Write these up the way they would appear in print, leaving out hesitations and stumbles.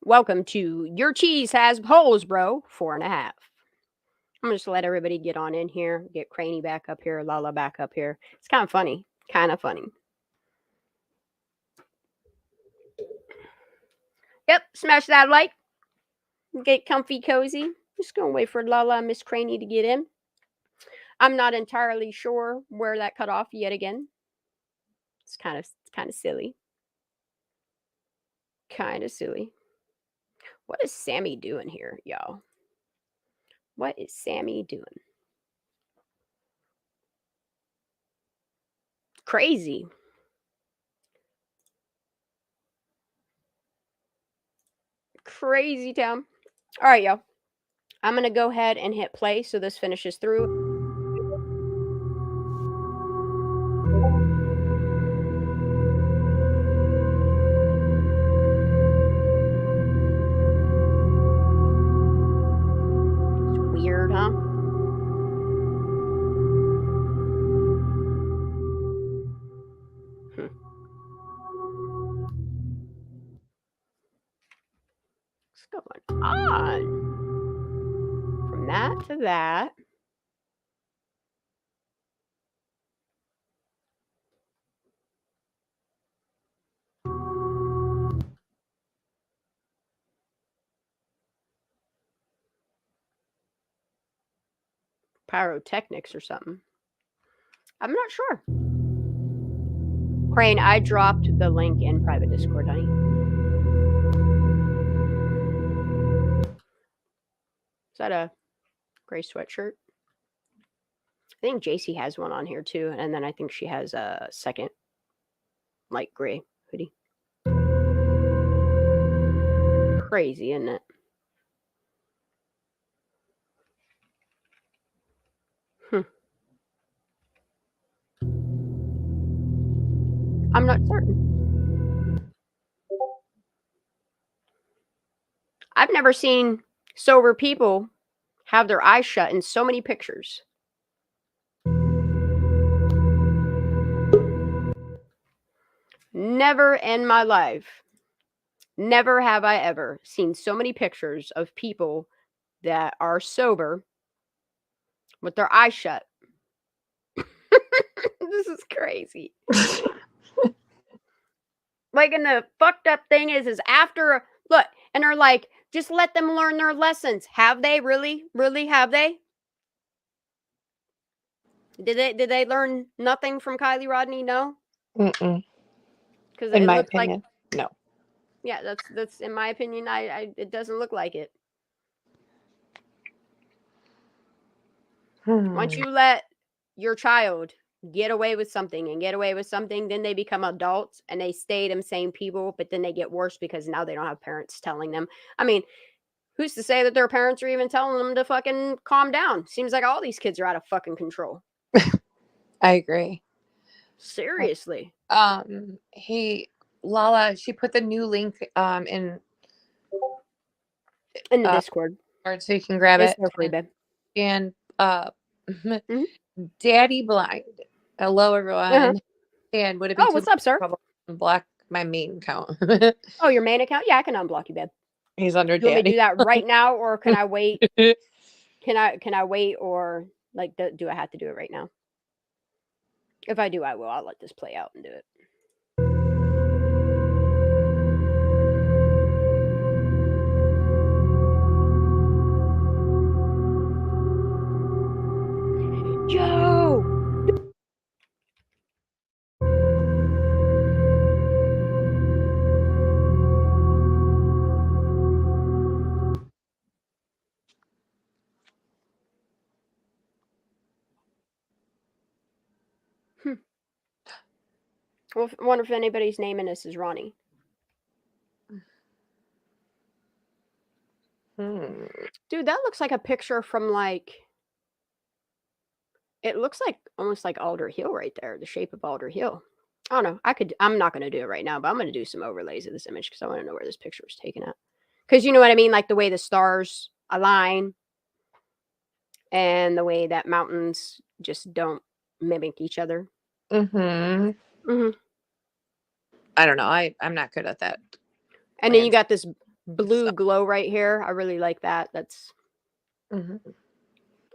Welcome to Your Cheese Has Holes, Bro, 4.5. I'm just let everybody get on in here. Get Craney back up here, Lala back up here. It's kind of funny. Yep, smash that like. Get comfy, cozy. Just gonna wait for Lala and Miss Craney to get in. I'm not entirely sure where that cut off yet again. It's kind of silly. Kind of silly. What is Sammy doing here, y'all? What is Sammy doing? Crazy. Crazy town. All right, y'all. I'm going to go ahead and hit play so this finishes through. It's weird, huh? What's going on? From that to that. Pyrotechnics or something. I'm not sure. Crane, I dropped the link in private Discord, honey. Is that a gray sweatshirt? I think JC has one on here too, and then I think she has a second light gray hoodie. Crazy, isn't it? I'm not certain. I've never seen sober people have their eyes shut in so many pictures. Never in my life, never have I ever seen so many pictures of people that are sober with their eyes shut. This is crazy. Like, and the fucked up thing is after, look, and they're like, just let them learn their lessons. Have they really? Really, have they? Did they learn nothing from Kylie Rodney? No? Mm-mm. Because in it my looks opinion, like, no. Yeah, that's in my opinion. It doesn't look like it. Once you let your child get away with something, then they become adults and they stay them same people, but then they get worse because now they don't have parents telling them. I mean, who's to say that their parents are even telling them to fucking calm down? Seems like all these kids are out of fucking control. I agree. Seriously. Hey, Lala, she put the new link in the Discord, so you can grab it. For free, babe. And Daddy Blind. Hello, everyone. And would it be what's up, sir? Block my main account. Oh, your main account? Yeah, I can unblock you, babe. He's under Do you want me to Daddy. do that right now, or can I wait? Can I wait, or like do I have to do it right now? If I do, I will. I'll let this play out and do it. Yo! Well, I wonder if anybody's name in this is Ronnie. Dude, that looks like a picture from like. It looks like almost like Alder Hill right there, the shape of Alder Hill. I don't know. I'm not going to do it right now, but I'm going to do some overlays of this image because I want to know where this picture was taken at. Because you know what I mean? Like the way the stars align and the way that mountains just don't mimic each other. I don't know. I'm not good at that. And then you got this blue glow right here. I really like that. That's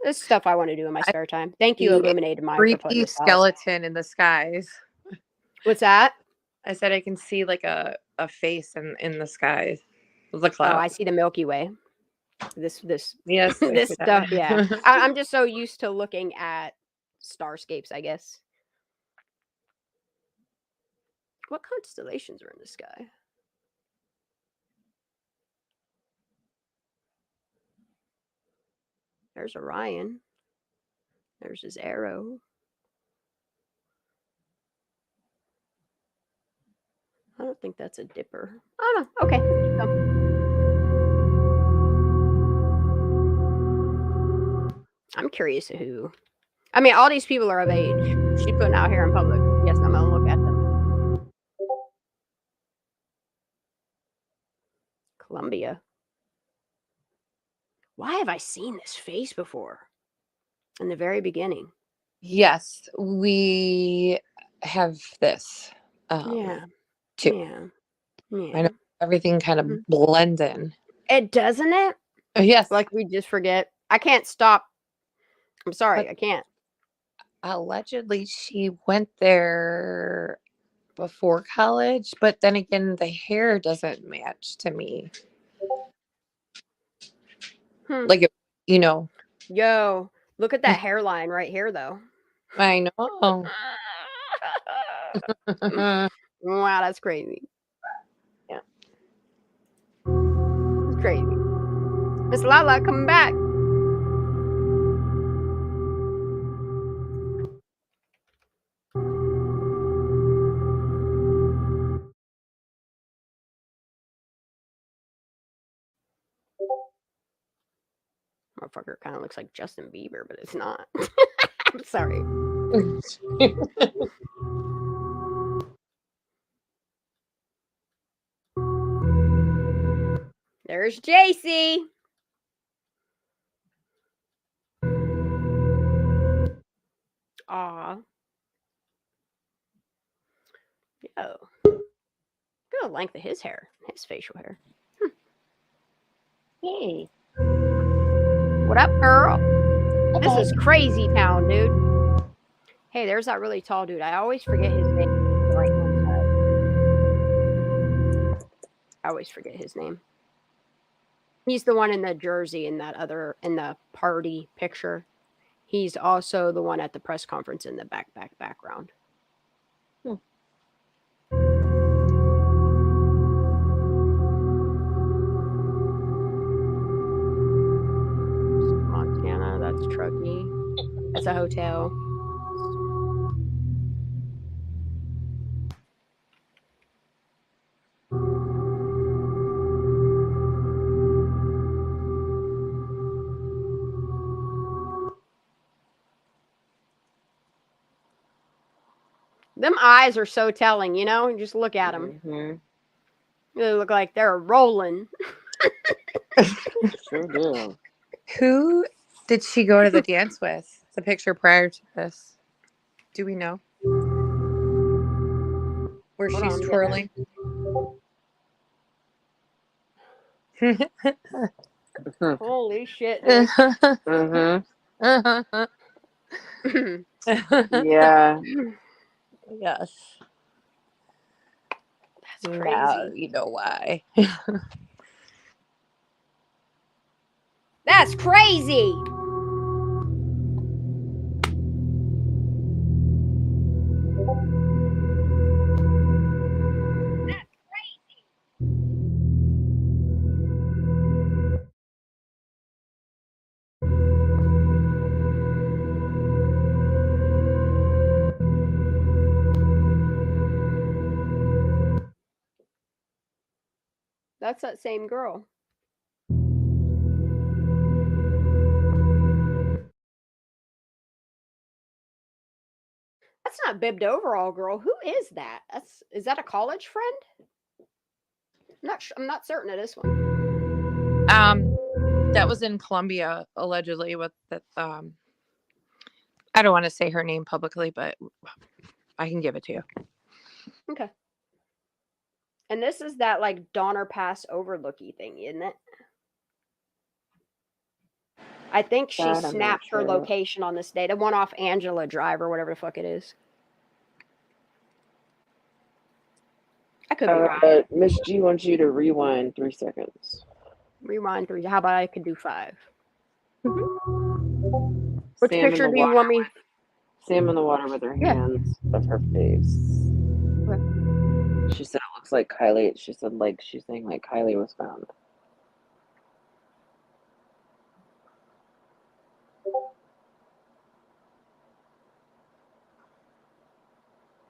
this stuff I want to do in my I spare time. Thank you, see a Illuminated Mind, for putting creepy this out. skeleton in the skies. What's that? I said I can see like a face in the skies. The Oh, cloud. I see the Milky Way. This Yes, I this see stuff. that. Yeah, I'm just so used to looking at starscapes, I guess. What constellations are in the sky? There's Orion. There's his arrow. I don't think that's a dipper. Oh no. Okay. I'm curious who. I mean, all these people are of age. She's putting out here in public. Yes, I'm gonna look at them. Columbia. Why have I seen this face before? In the very beginning. Yes, we have this Yeah. too. Yeah. I Yeah. know everything kind of Mhm. blends in. It doesn't it? Yes, Like we just forget. I can't stop. I'm sorry, but I can't. allegedly she went there before college, but then again, the hair doesn't match to me. Like, you know, Yo, look at that hairline right here, though. I know. Wow, that's crazy. Yeah. It's crazy. Miss Lala coming back. Motherfucker kind of looks like Justin Bieber, but it's not. I'm sorry. There's JC. Aw. Yo. Look at the length of his hair. His facial hair. Hey. What up, girl? This is crazy town, dude. Hey, there's that really tall dude. I always forget his name. I always forget his name. He's the one in the jersey in that other in the party picture. He's also the one at the press conference in the background. Montana, that's Truckee. That's a hotel. Them eyes are so telling, you know? Just look at them. Mm-hmm. They look like they're rolling. Sure do. Who did she go to the dance with? The picture prior to this. Do we know? Where Hold she's on, twirling? Holy shit, dude. Mm-hmm. Yeah. Yes. That's crazy. Now you know why. That's crazy. That's that same girl. That's not bibbed overall girl. Who is that? Is that a college friend? I'm not certain of this one. That was in Colombia, allegedly, with the I don't want to say her name publicly, but I can give it to you. Okay. And this is that like Donner Pass overlooky thing, isn't it? I think she That I'm not snapped her sure. location on this day. The one off Angela Drive or whatever the fuck it is. I could be wrong. Miss G wants you to rewind 3 seconds. Rewind 3. How about I could do 5? Mm-hmm. Which Sam in picture the do you water want me? Sam in the water with her Yeah. hands of her face. Okay. She said it looks like Kylie. She said like she's saying like Kylie was found.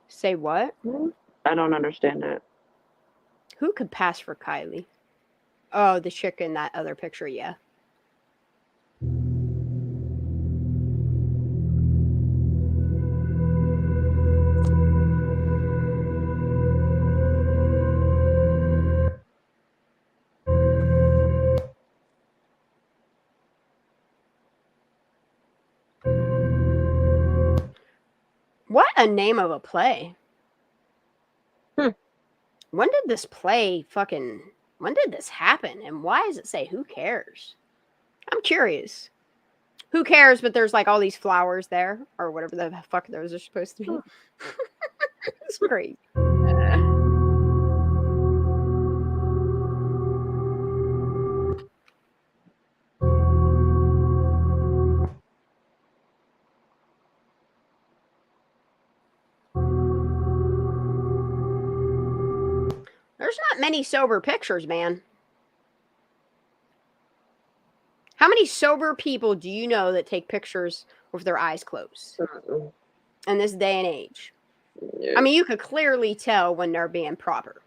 Say what? I don't understand it. Who could pass for Kylie? Oh, the chick in that other picture, yeah. What a name of a play. When did this play when did this happen? And why does it say who cares? I'm curious. Who cares? But there's like all these flowers there or whatever the fuck those are supposed to be. It's great. There's not many sober pictures, man. How many sober people do you know that take pictures with their eyes closed in this day and age? Yeah. I mean, you could clearly tell when they're being proper.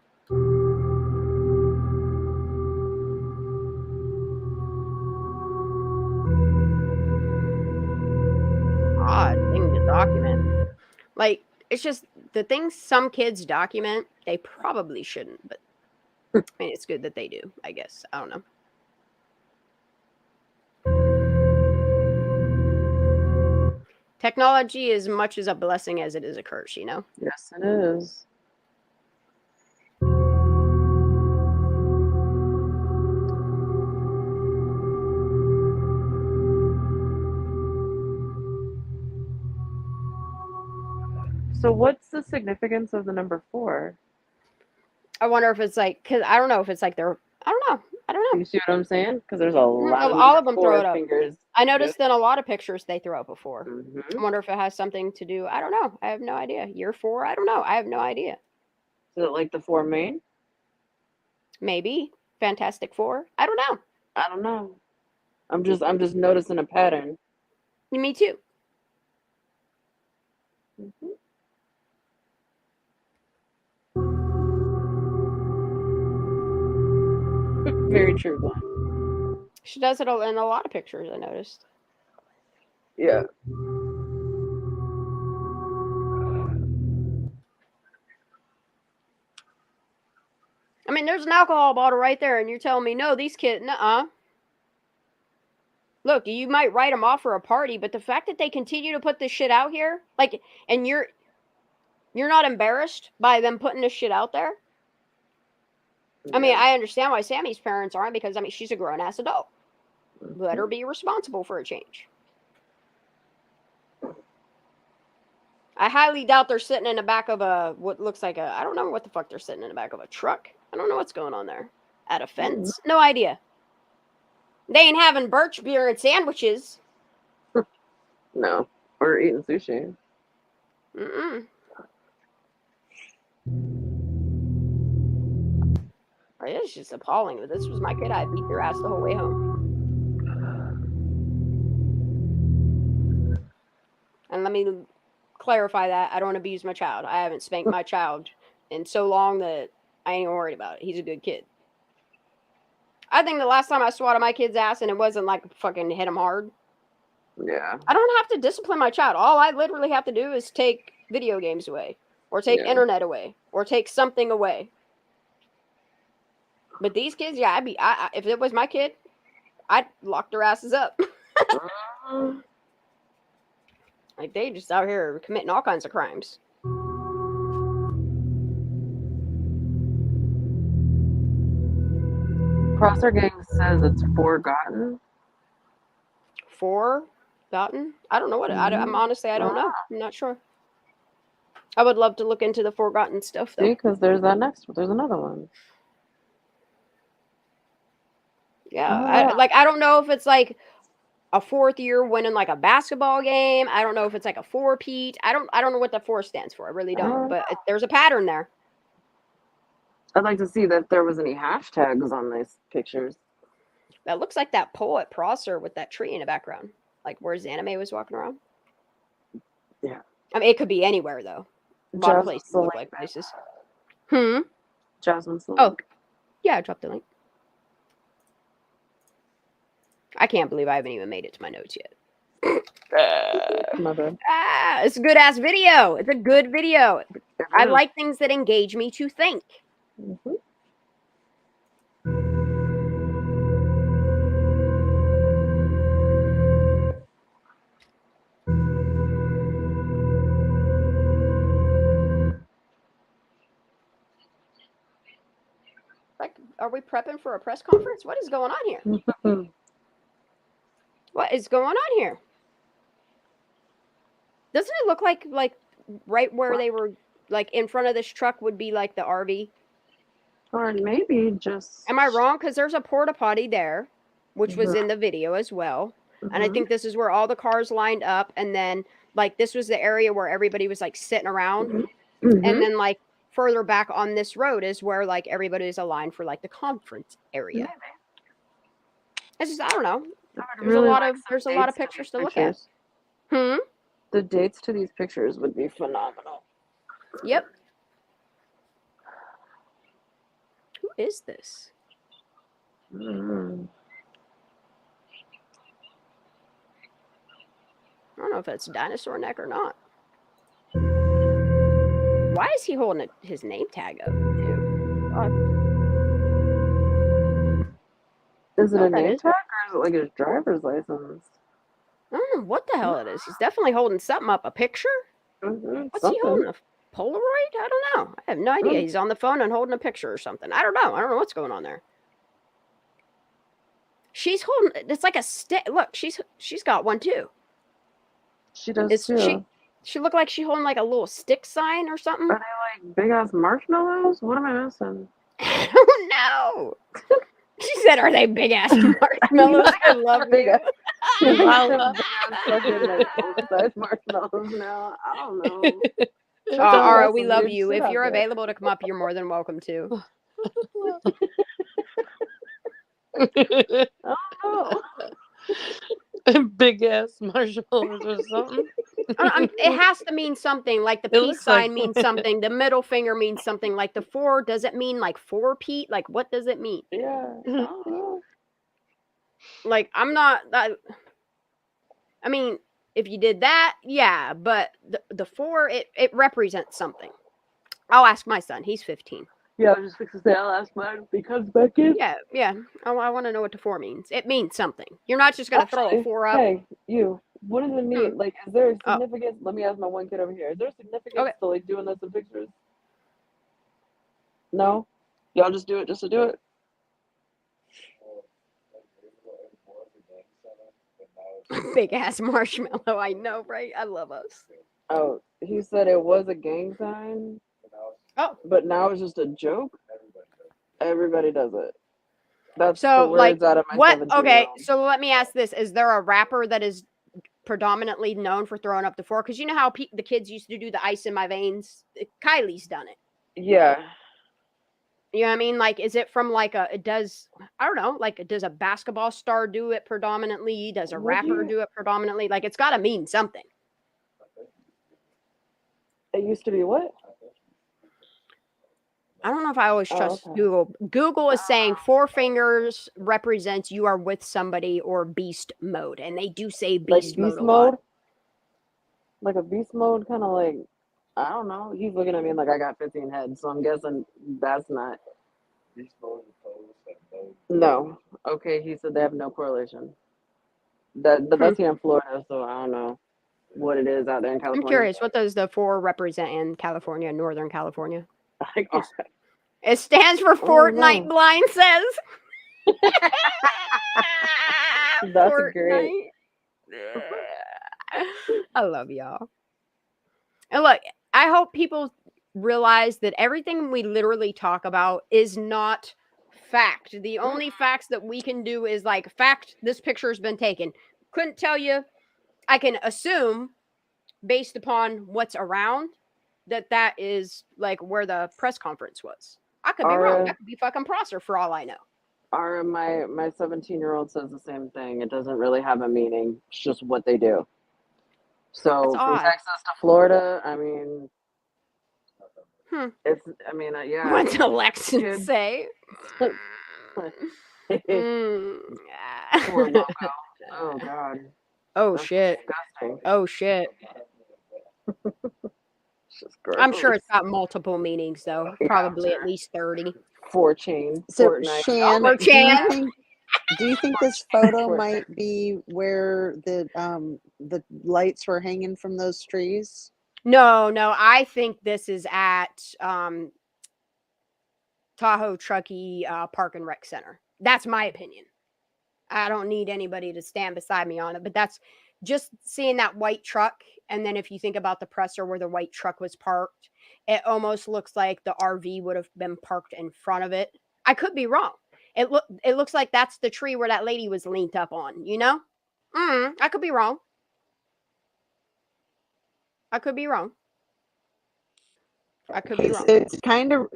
Odd thing to document. Like, it's just the things some kids document, they probably shouldn't, but I mean, it's good that they do, I guess. I don't know. Technology is much as a blessing as it is a curse, you know? Yes, it is. So what's the significance of the number 4? I wonder if it's like, because I don't know if it's like they're, I don't know. You see what I'm saying? Because there's a lot of all number of them 4 throw it up. fingers. I noticed in a lot of pictures they throw up a 4. Mm-hmm. I wonder if it has something to do. I don't know. I have no idea. Year 4? I don't know. I have no idea. Is it like the 4 main? Maybe Fantastic Four. I don't know. I don't know. I'm just noticing a pattern. Me too. Mm-hmm. Very true, Glenn. She does it in a lot of pictures. I noticed. Yeah. I mean, there's an alcohol bottle right there, and you're telling me no, these kids, nuh-uh. Look, you might write them off for a party, but the fact that they continue to put this shit out here, like, and you're not embarrassed by them putting this shit out there. Yeah. I mean, I understand why Sammy's parents aren't, because I mean, she's a grown-ass adult. Let her be responsible for a change. I highly doubt they're sitting in the back of what looks like I don't know what the fuck they're sitting in the back of a truck. I don't know what's going on there. At a fence? No idea. They ain't having birch beer and sandwiches. No. Or eating sushi. Mm-mm. It's just appalling. If this was my kid, I'd beat their ass the whole way home. And let me clarify that I don't abuse my child. I haven't spanked my child in so long that I ain't worried about it. He's a good kid. I think the last time I swatted my kid's ass and it wasn't like fucking hit him hard. Yeah. I don't have to discipline my child. All I literally have to do is take video games away, or take internet away, or take something away. But these kids, yeah, if it was my kid, I'd lock their asses up. Like, they just out here committing all kinds of crimes. Prosser Gang says it's forgotten. Forgotten? I don't know what I'm Mhm. honestly, I don't know. I'm not sure. I would love to look into the forgotten stuff See, though. because there's another one. Yeah, Oh, I don't know if it's like a fourth year winning like a basketball game. I don't know if it's like a four-peat. I don't know what the four stands for. I really don't. But there's a pattern there. I'd like to see that if there was any hashtags on these pictures. That looks like that poet Prosser with that tree in the background, like where his anime was walking around. Yeah. I mean, it could be anywhere though. A lot of places look like places. Jasmine Salik. Oh, yeah, I dropped the link. I can't believe I haven't even made it to my notes yet. My bad. It's a good ass video. It's a good video. I like things that engage me to think. Mhm. Like, are we prepping for a press conference? What is going on here? What is going on here? Doesn't it look like right where they were, like in front of this truck would be like the RV? Or maybe just. Am I wrong? Because there's a porta potty there, which was in the video as well. And I think this is where all the cars lined up. And then like this was the area where everybody was like sitting around. And then like further back on this road is where like everybody's aligned for like the conference area. Maybe. It's just, I don't know. There's a lot of pictures to look at. The dates to these pictures would be phenomenal. Yep. Who is this? Mm-hmm. I don't know if that's dinosaur neck or not. Why is he holding his name tag up? Is it a name tag or is it like his driver's license? I don't know what the hell it is. He's definitely holding something up. A picture? What's he holding? A Polaroid? I don't know. I have no idea. He's on the phone and holding a picture or something. I don't know. I don't know what's going on there. She's holding. It's like a stick. Look, she's got one too. She does too. She looked like she's holding like a little stick sign or something. Are they like big ass marshmallows? What am I missing? I don't know. She said, "Are they big ass marshmallows?" I love big ass. Big marshmallows now. I don't know. All right, we love you. If you're available to come up, you're more than welcome to. Oh, big ass marshmallows or something. It has to mean something. Like the peace sign means something. The middle finger means something. Like the 4, does it mean like 4-peat? Like what does it mean? Yeah. I don't know. Like I'm not. I mean, if you did that, yeah. But the 4, it represents something. I'll ask my son. He's 15. Yeah, I was just fixing to say I'll ask mine if he comes back in. Yeah. I want to know what the 4 means. It means something. You're not just gonna throw a 4 up. Hey, you. What does it mean? Like, is there a significance? Let me ask my one kid over here. Is there a significance to like doing this in pictures? No? Y'all just do it just to do it? Big ass marshmallow. I know, right? I love us. Oh, he said it was a gang sign. Oh, but now it's just a joke. Everybody does it. That's so the words out of my what? 17-year-old. Okay, so let me ask this: is there a rapper that is predominantly known for throwing up the 4? Because you know how the kids used to do the ice in my veins. Kylie's done it. Yeah. You know what I mean? Like, is it from like I don't know, like does a basketball star do it predominantly? Does a rapper do it predominantly? Like, it's got to mean something. It used to be what? I don't know if I always trust Google. Google is saying 4 fingers represents you are with somebody or beast mode. And they do say beast mode a lot. Like a beast mode, kind of like, I don't know. He's looking at me like I got 15 heads, so I'm guessing that's not. Beast mode no. Okay, he said they have no correlation. But that's here in Florida, so I don't know what it is out there in California. I'm curious, what does the 4 represent in California, Northern California? Like, It stands for Fortnite, Blind says. That's great. Fortnite. I love y'all. And look, I hope people realize that everything we literally talk about is not fact. The only facts that we can do is like, fact, this picture has been taken. Couldn't tell you. I can assume based upon what's around that is like where the press conference was. I could be wrong. That could be fucking Prosser for all I know. My 17-year-old says the same thing. It doesn't really have a meaning. It's just what they do. That's So from odd. Texas to Florida, I mean, What's election Kid. say? Poor loco. Oh God. Oh That's shit. disgusting. Oh shit. It's just gross. I'm sure it's got multiple meanings though. Probably at least 30. 4chan. So Fortnite. Shan, Oh, do you think this photo might be where the lights were hanging from those trees? No, I think this is at Tahoe Truckee Park and Rec Center. That's my opinion. I don't need anybody to stand beside me on it, but that's just seeing that white truck. And then if you think about the presser where the white truck was parked, it almost looks like the RV would have been parked in front of it. I could be wrong. It looks like that's the tree where that lady was leaned up on, you know? I could be wrong. I could be wrong. It kind of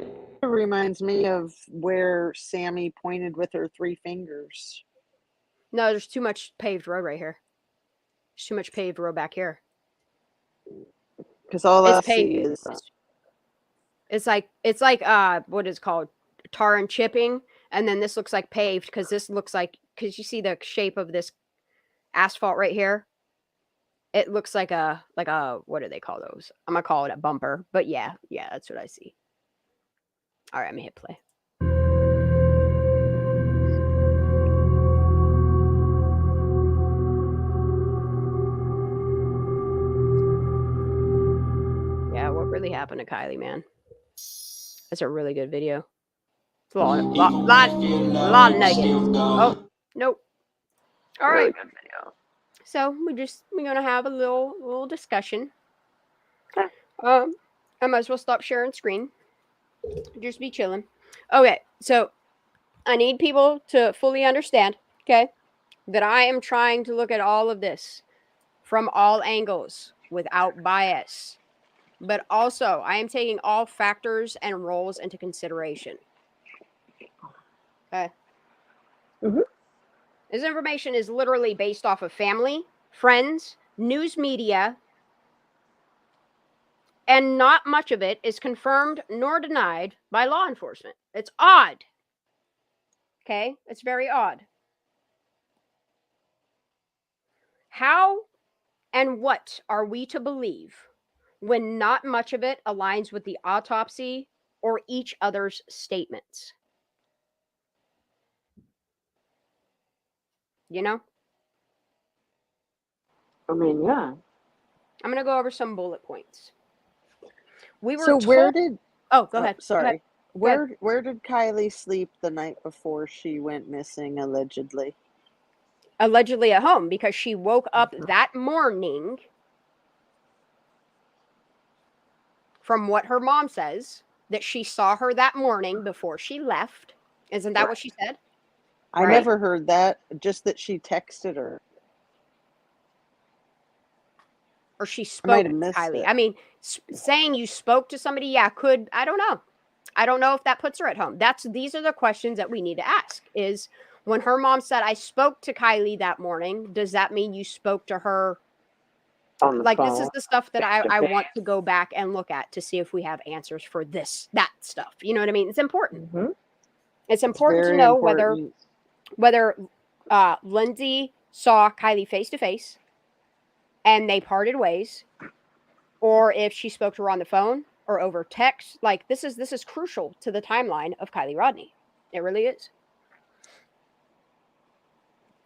reminds me of where Sammy pointed with her 3 fingers. No, there's too much paved road right here. There's too much paved road back here. Because all I It's see paved. is It's like what is it called, tar and chipping, and then this looks like paved because this looks like, because you see the shape of this asphalt right here. It looks like a what do they call those? I'm gonna call it a bumper, but yeah, that's what I see. All right, I'm gonna hit play. Yeah, what really happened to Kylie, man? That's a really good video. It's a lot of nuggets. Oh, nope. All right. Really good video. So we're gonna have a little discussion. Okay. I might as well stop sharing screen. Just be chilling. Okay, so I need people to fully understand, okay, that I am trying to look at all of this from all angles without bias. But also, I am taking all factors and roles into consideration. Okay. This information is literally based off of family, friends, news media, and not much of it is confirmed nor denied by law enforcement. It's odd. Okay? It's very odd. How and what are we to believe when not much of it aligns with the autopsy or each other's statements? You know? I mean, yeah. I'm going to go over some bullet points. We were so told... where did Oh, go ahead. sorry. Go ahead. Where did Kylie sleep the night before she went missing, allegedly? Allegedly at home, because she woke up that morning, from what her mom says, that she saw her that morning before she left. Isn't that what she said? I never heard that, just that she texted her. Or she spoke to missed Kylie. it. I mean, saying you spoke to somebody, yeah, could, I don't know. I don't know if that puts her at home. These are the questions that we need to ask. Is when her mom said, I spoke to Kylie that morning, does that mean you spoke to her? Like, this is the stuff that I want to go back and look at to see if we have answers for that stuff. You know what I mean? It's important. It's important to know whether Lindsay saw Kylie face to face and they parted ways, or if she spoke to her on the phone or over text. Like, this is crucial to the timeline of Kylie Rodney. It really is.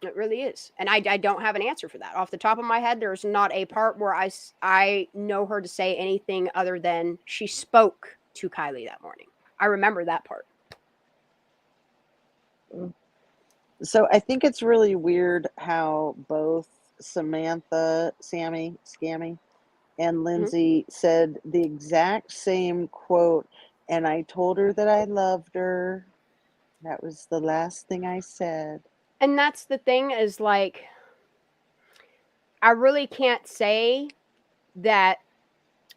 It really is. And I don't have an answer for that. Off the top of my head, there's not a part where I know her to say anything other than she spoke to Kylie that morning. I remember that part. So I think it's really weird how both Sammy, Scammy, and Lindsay said the exact same quote, and I told her that I loved her. That was the last thing I said. And that's the thing is like, I really can't say that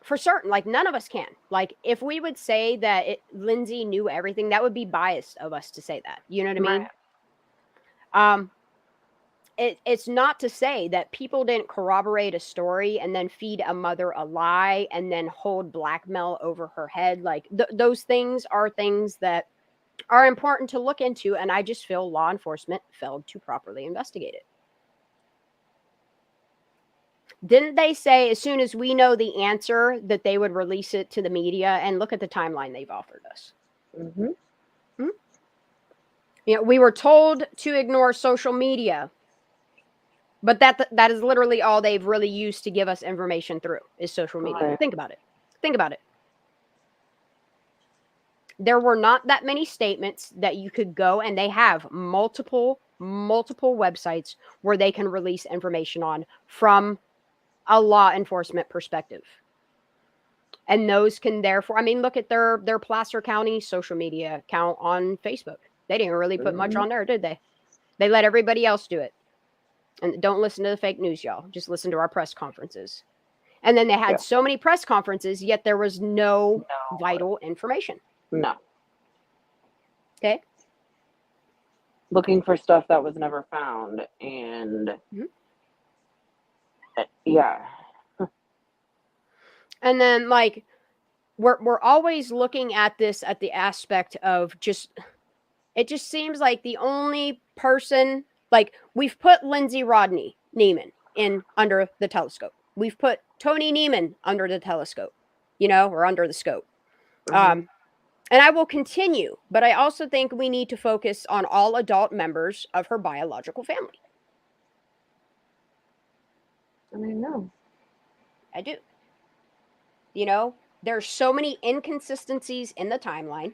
for certain. Like, none of us can. Like, if we would say that Lindsay knew everything, that would be biased of us to say that. You know what I mean? Right. It's not to say that people didn't corroborate a story and then feed a mother a lie and then hold blackmail over her head. Like, those things are things that are important to look into, and I just feel law enforcement failed to properly investigate it. Didn't they say as soon as we know the answer that they would release it to the media? And look at the timeline they've offered us. Mm-hmm. You know, we were told to ignore social media, but that is literally all they've really used to give us information through is social media. Right. Think about it. Think about it. There were not that many statements that you could go, and they have multiple websites where they can release information on from a law enforcement perspective. And those can therefore, I mean, look at their Placer County social media account on Facebook. They didn't really put much on there, did they? They let everybody else do it. And don't listen to the fake news, y'all. Just listen to our press conferences. And then they had so many press conferences, yet there was no vital information. No. Okay. Looking for stuff that was never found. And yeah. And then, like, we're always looking at this at the aspect of just, it just seems like the only person, like, we've put Lindsay Rodney Neiman in under the telescope. We've put Tony Neiman under the telescope, you know, or under the scope. And I will continue, but I also think we need to focus on all adult members of her biological family. I mean, no. I do. You know, there's so many inconsistencies in the timeline.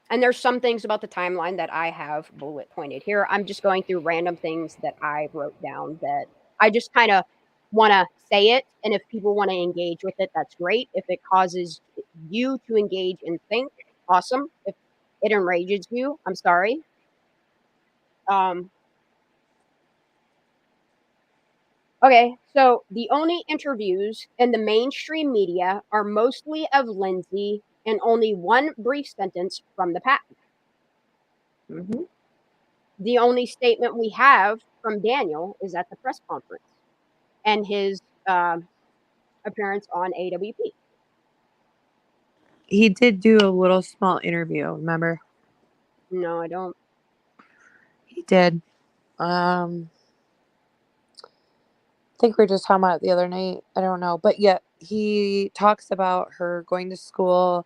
And there's some things about the timeline that I have bullet pointed here. I'm just going through random things that I wrote down that I just kind of want to say it. And if people want to engage with it, that's great. If it causes you to engage and think, awesome. If it enrages you, I'm sorry. Okay, so the only interviews in the mainstream media are mostly of Lindsay and only one brief sentence from the patent. The only statement we have from Daniel is at the press conference and his appearance on AWP. He did do a little small interview, remember? No, I don't. He did. I think we were just talking about it the other night. I don't know. But yeah, he talks about her going to school,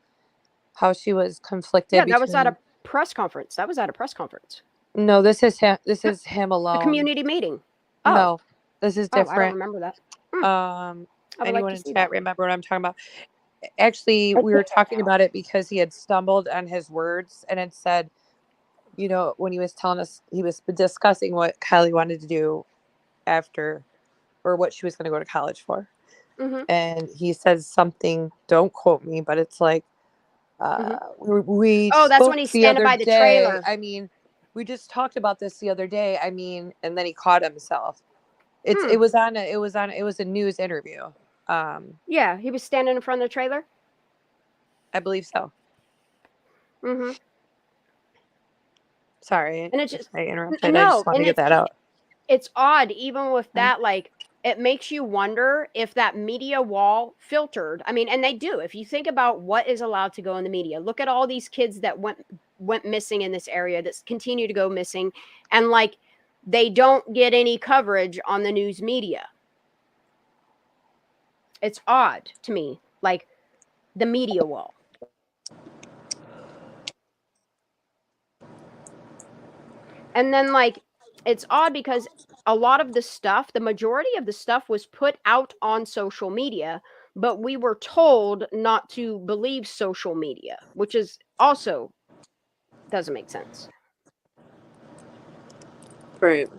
how she was conflicted Yeah, that was at a between. press conference. That was at a press conference. No, this is him. This Yep. is him A alone. community meeting. Oh, No, this is I don't different. remember that. I would like Anyone to in see chat that. remember what I'm talking about? Actually, we were talking about it because he had stumbled on his words and had said, you know, when he was telling us, he was discussing what Kylie wanted to do after, or what she was going to go to college for. And he says something, don't quote me, but it's like, we Oh, that's spoke when he's the standing other by the day. trailer. I mean, we just talked about this the other day. I mean, and then he caught himself. It was a news interview. Yeah, he was standing in front of the trailer. I believe so. Sorry, And it's just, I interrupted. I no, just want to and get that out. it's odd, even with that, like, it makes you wonder if that media wall filtered. I mean, and they do. If you think about what is allowed to go in the media, look at all these kids that went missing in this area, that continue to go missing, and like, they don't get any coverage on the news media. It's odd to me, like the media wall. And then, like, it's odd because a lot of the stuff, the majority of the stuff was put out on social media, but we were told not to believe social media, which is also doesn't make sense. Right.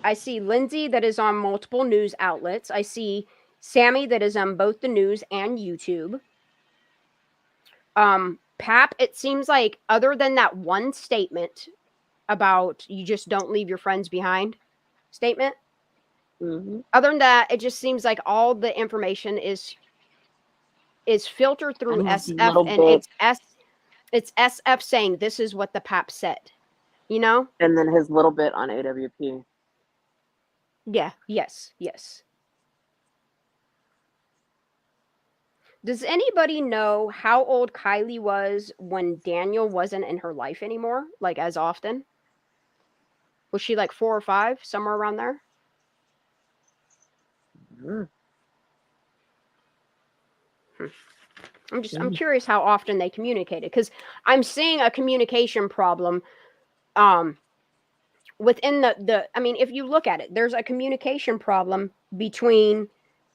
I see Lindsay that is on multiple news outlets. I see Sammy that is on both the news and YouTube. Pap, it seems like other than that one statement about you just don't leave your friends behind statement, Mm-hmm. other than that, it just seems like all the information is filtered through And his SF, little and bit, it's SF saying this is what the Pap said. You know? and then his little bit on AWP. Yeah, yes. Does anybody know how old Kylie was when Daniel wasn't in her life anymore? Like as often? Was she like 4 or 5, somewhere around there? Mm. I'm curious how often they communicated, because I'm seeing a communication problem within the I mean, if you look at it, there's a communication problem between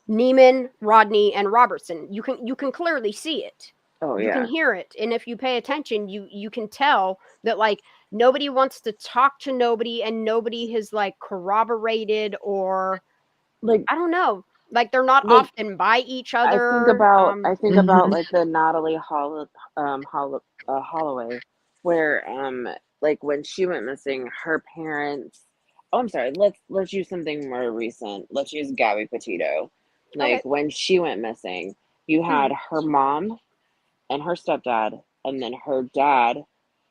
Neiman, Rodney, and Robertson. You can clearly see it. Oh You can yeah. hear it, and if you pay attention, you can tell that like nobody wants to talk to nobody, and nobody has like corroborated, or Like I don't know, like they're not like often by each I think other. about I think about Mhm. like the Natalie Holloway, where like when she went missing, her parents. Oh, I'm sorry. Let's use something more recent. Let's use Gabby Petito. Okay. Like when she went missing, you had Mhm. her mom and her stepdad, and then her dad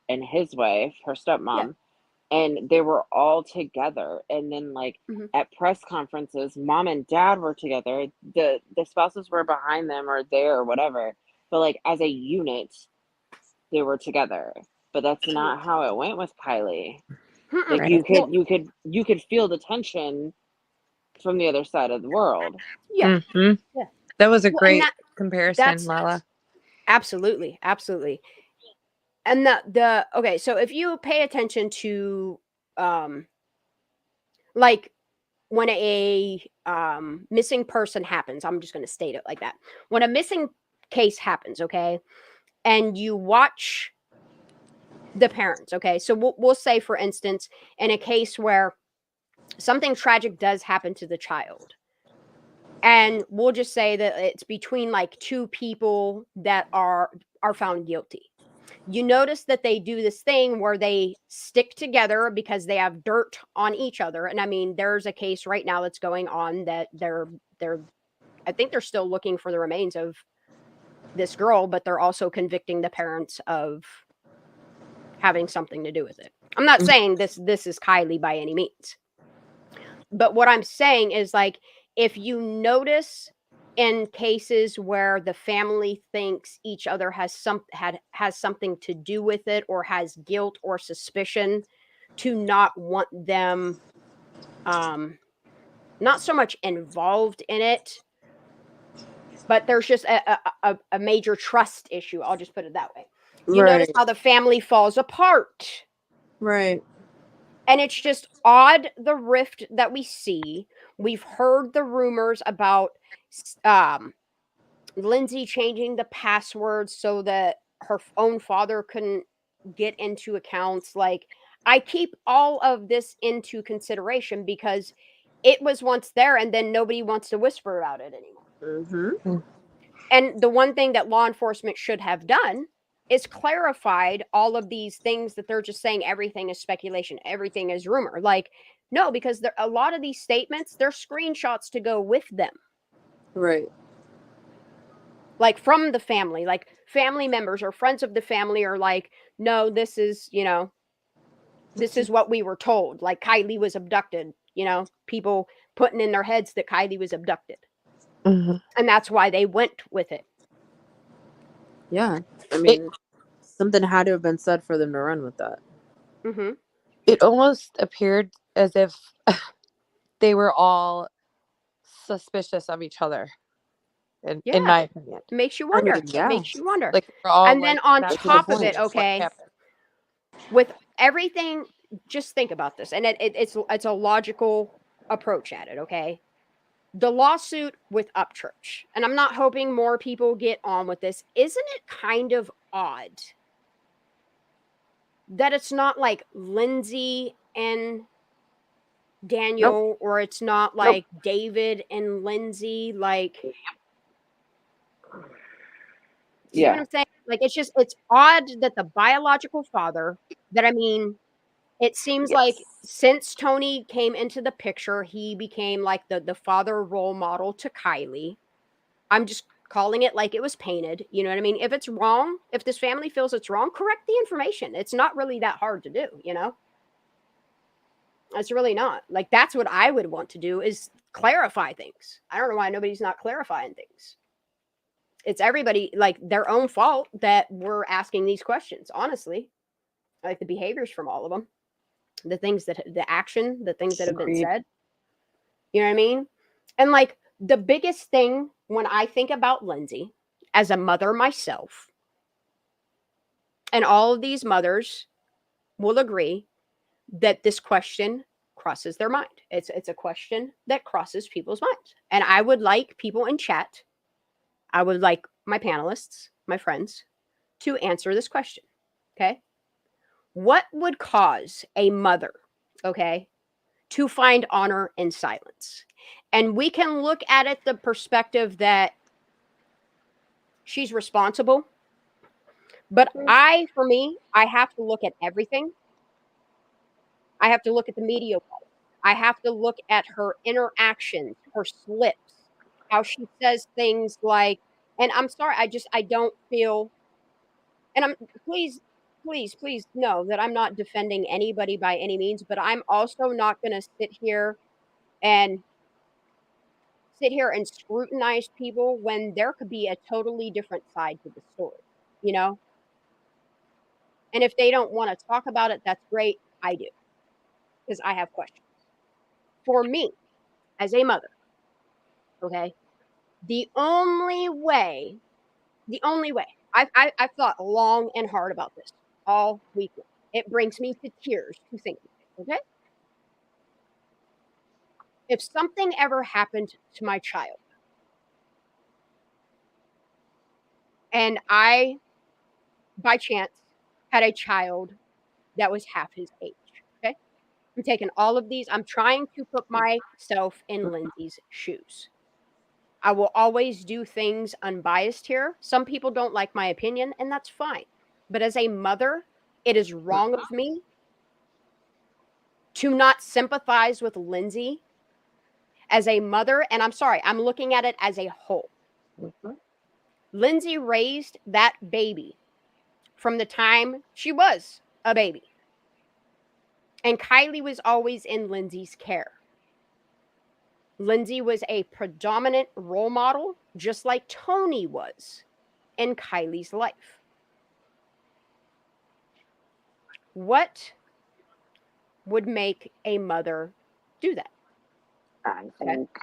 and his wife, her Yeah. stepmom, and they were all together. And then like Mhm. at press conferences, mom and dad were together. The spouses were behind them or there or whatever. But like as a unit, they were together. But that's Yeah. not how it went with Kylie. Mm-mm. Like Right. Well, you could feel the tension from the other side of the world. yeah. Hmm. Yeah. That was a Well, and great comparison, that's Lala. absolutely. And the okay, so if you pay attention to um like when a missing person happens, I'm just going to state it like that. When a missing case happens, okay, and you watch the parents, okay, so we'll say for instance in a case where something tragic does happen to the child, and we'll just say that it's between like two people that are found guilty. You notice that they do this thing where they stick together because they have dirt on each other. And I mean, there's a case right now that's going on that they're I think they're still looking for the remains of this girl, but they're also convicting the parents of having something to do with it. I'm not saying this is Kylie by any means. But what I'm saying is like if you notice in cases where the family thinks each other has something to do with it, or has guilt or suspicion, to not want them not so much involved in it, but there's just a major trust issue. I'll just put it that way. You notice Right. how the family falls apart. Right. And it's just odd, the rift that we see. We've heard the rumors about um, Lindsay changing the password so that her own father couldn't get into accounts. Like, I keep all of this into consideration because it was once there and then nobody wants to whisper about it anymore. Mm-hmm. And the one thing that law enforcement should have done is clarified all of these things that they're just saying everything is speculation, everything is rumor. Like, no, because there, a lot of these statements, they're screenshots to go with them, Right. like from the family, like family members or friends of the family are like, no, this is, this is what we were told. Like Kylie was abducted, people putting in their heads that Kylie was abducted. Mhm. And that's why they went with it. Yeah. I It mean, something had to have been said for them to run with that. Hmm. it almost appeared as if they were all suspicious of each other, in Yeah. my opinion. Makes you I mean, wonder. yeah, Makes you wonder. Like we're all And then like on not that's a good top of point. it, suspicious what okay, happened. with everything, just think about this. And it's a logical approach at it, okay? The lawsuit with Upchurch, and I'm not hoping more people get on with this. Isn't it kind of odd that it's not like Lindsay and Nope. Daniel, or it's not Nope. like David and Lindsay. Like, see what Yeah. I'm saying? Like, it's odd that the biological father, that I mean, it seems like Yes. since Tony came into the picture, he became like the father role model to Kylie. I'm just calling it like it was painted. You know what I mean? If it's wrong, if this family feels it's wrong, correct the information. It's not really that hard to do, you know? It's really not. Like, that's what I would want to do, is clarify things. I don't know why nobody's not clarifying things. It's everybody, like, their own fault that we're asking these questions, honestly. Like, the behaviors from all of them, the things that, the action, the things that have been Agreed. said. You know what I mean? And like, the biggest thing when I think about Lindsay as a mother myself, and all of these mothers will agree that this question crosses their mind. It's a question that crosses people's minds. And I would like people in chat, I would like my panelists, my friends, to answer this question. Okay? What would cause a mother, okay, to find honor in silence? And we can look at it the perspective that she's responsible. But for me, I have to look at everything. I have to look at the media. I have to look at her interactions, her slips, how she says things like, and I'm sorry, I don't feel, and I'm, please, please know that I'm not defending anybody by any means, but I'm also not going to and sit here and scrutinize people when there could be a totally different side to the story, you know? And if they don't want to talk about it, that's great. I do, because I have questions. For me, as a mother, okay, the only way, I've thought long and hard about this all weekend. It brings me to tears to think of it, okay? If something ever happened to my child, and I, by chance, had a child that was half his age, okay? I'm taking all of these, I'm trying to put myself in Lindsay's shoes. I will always do things unbiased here. Some people don't like my opinion, and that's fine. But as a mother, it is wrong of me to not sympathize with Lindsay as a mother. And I'm sorry, I'm looking at it as a whole. Mhm. Lindsay raised that baby from the time she was a baby. And Kylie was always in Lindsay's care. Lindsay was a predominant role model, just like Tony was in Kylie's life. What would make a mother do that? I Okay. think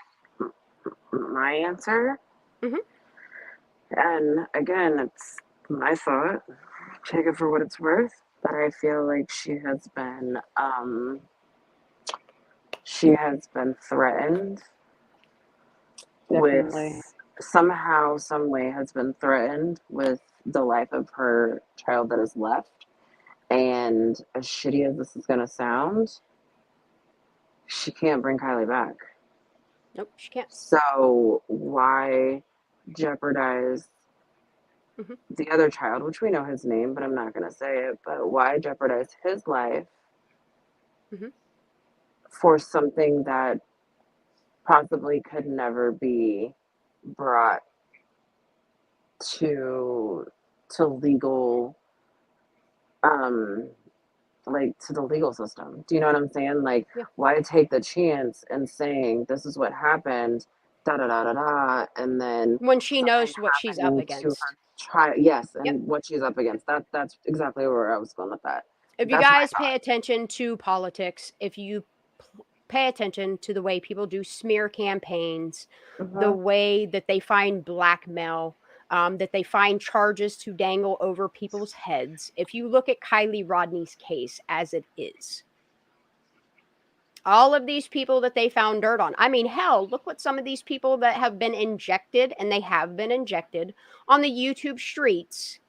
my answer, Mhm. and again, it's my thought, take it for what it's worth, but I feel like she has been threatened Definitely. with, somehow, some way has been threatened with the life of her child that is left. And as shitty as this is gonna sound, she can't bring Kylie back. Nope, she can't. So why jeopardize Mhm. the other child, which we know his name, but I'm not gonna say it, but why jeopardize his life Mhm. for something that possibly could never be brought to legal, um like, to the legal system. Do you know what I'm saying? Like, Yeah. why take the chance and saying this is what happened, da da da da da, and then When she something knows what she's up happening to against. her child. Yes, Yep. and what she's up against. That's exactly where I was going with that. If you That's my guys pay attention to politics, if you pay attention to the way people do smear campaigns, thought. the way that they find blackmail, that they find charges to dangle over people's heads, if you look at Kylie Rodney's case as it is, all of these people that they found dirt on. I mean, hell, look what some of these people that have been injected, and they have been injected on the YouTube streets,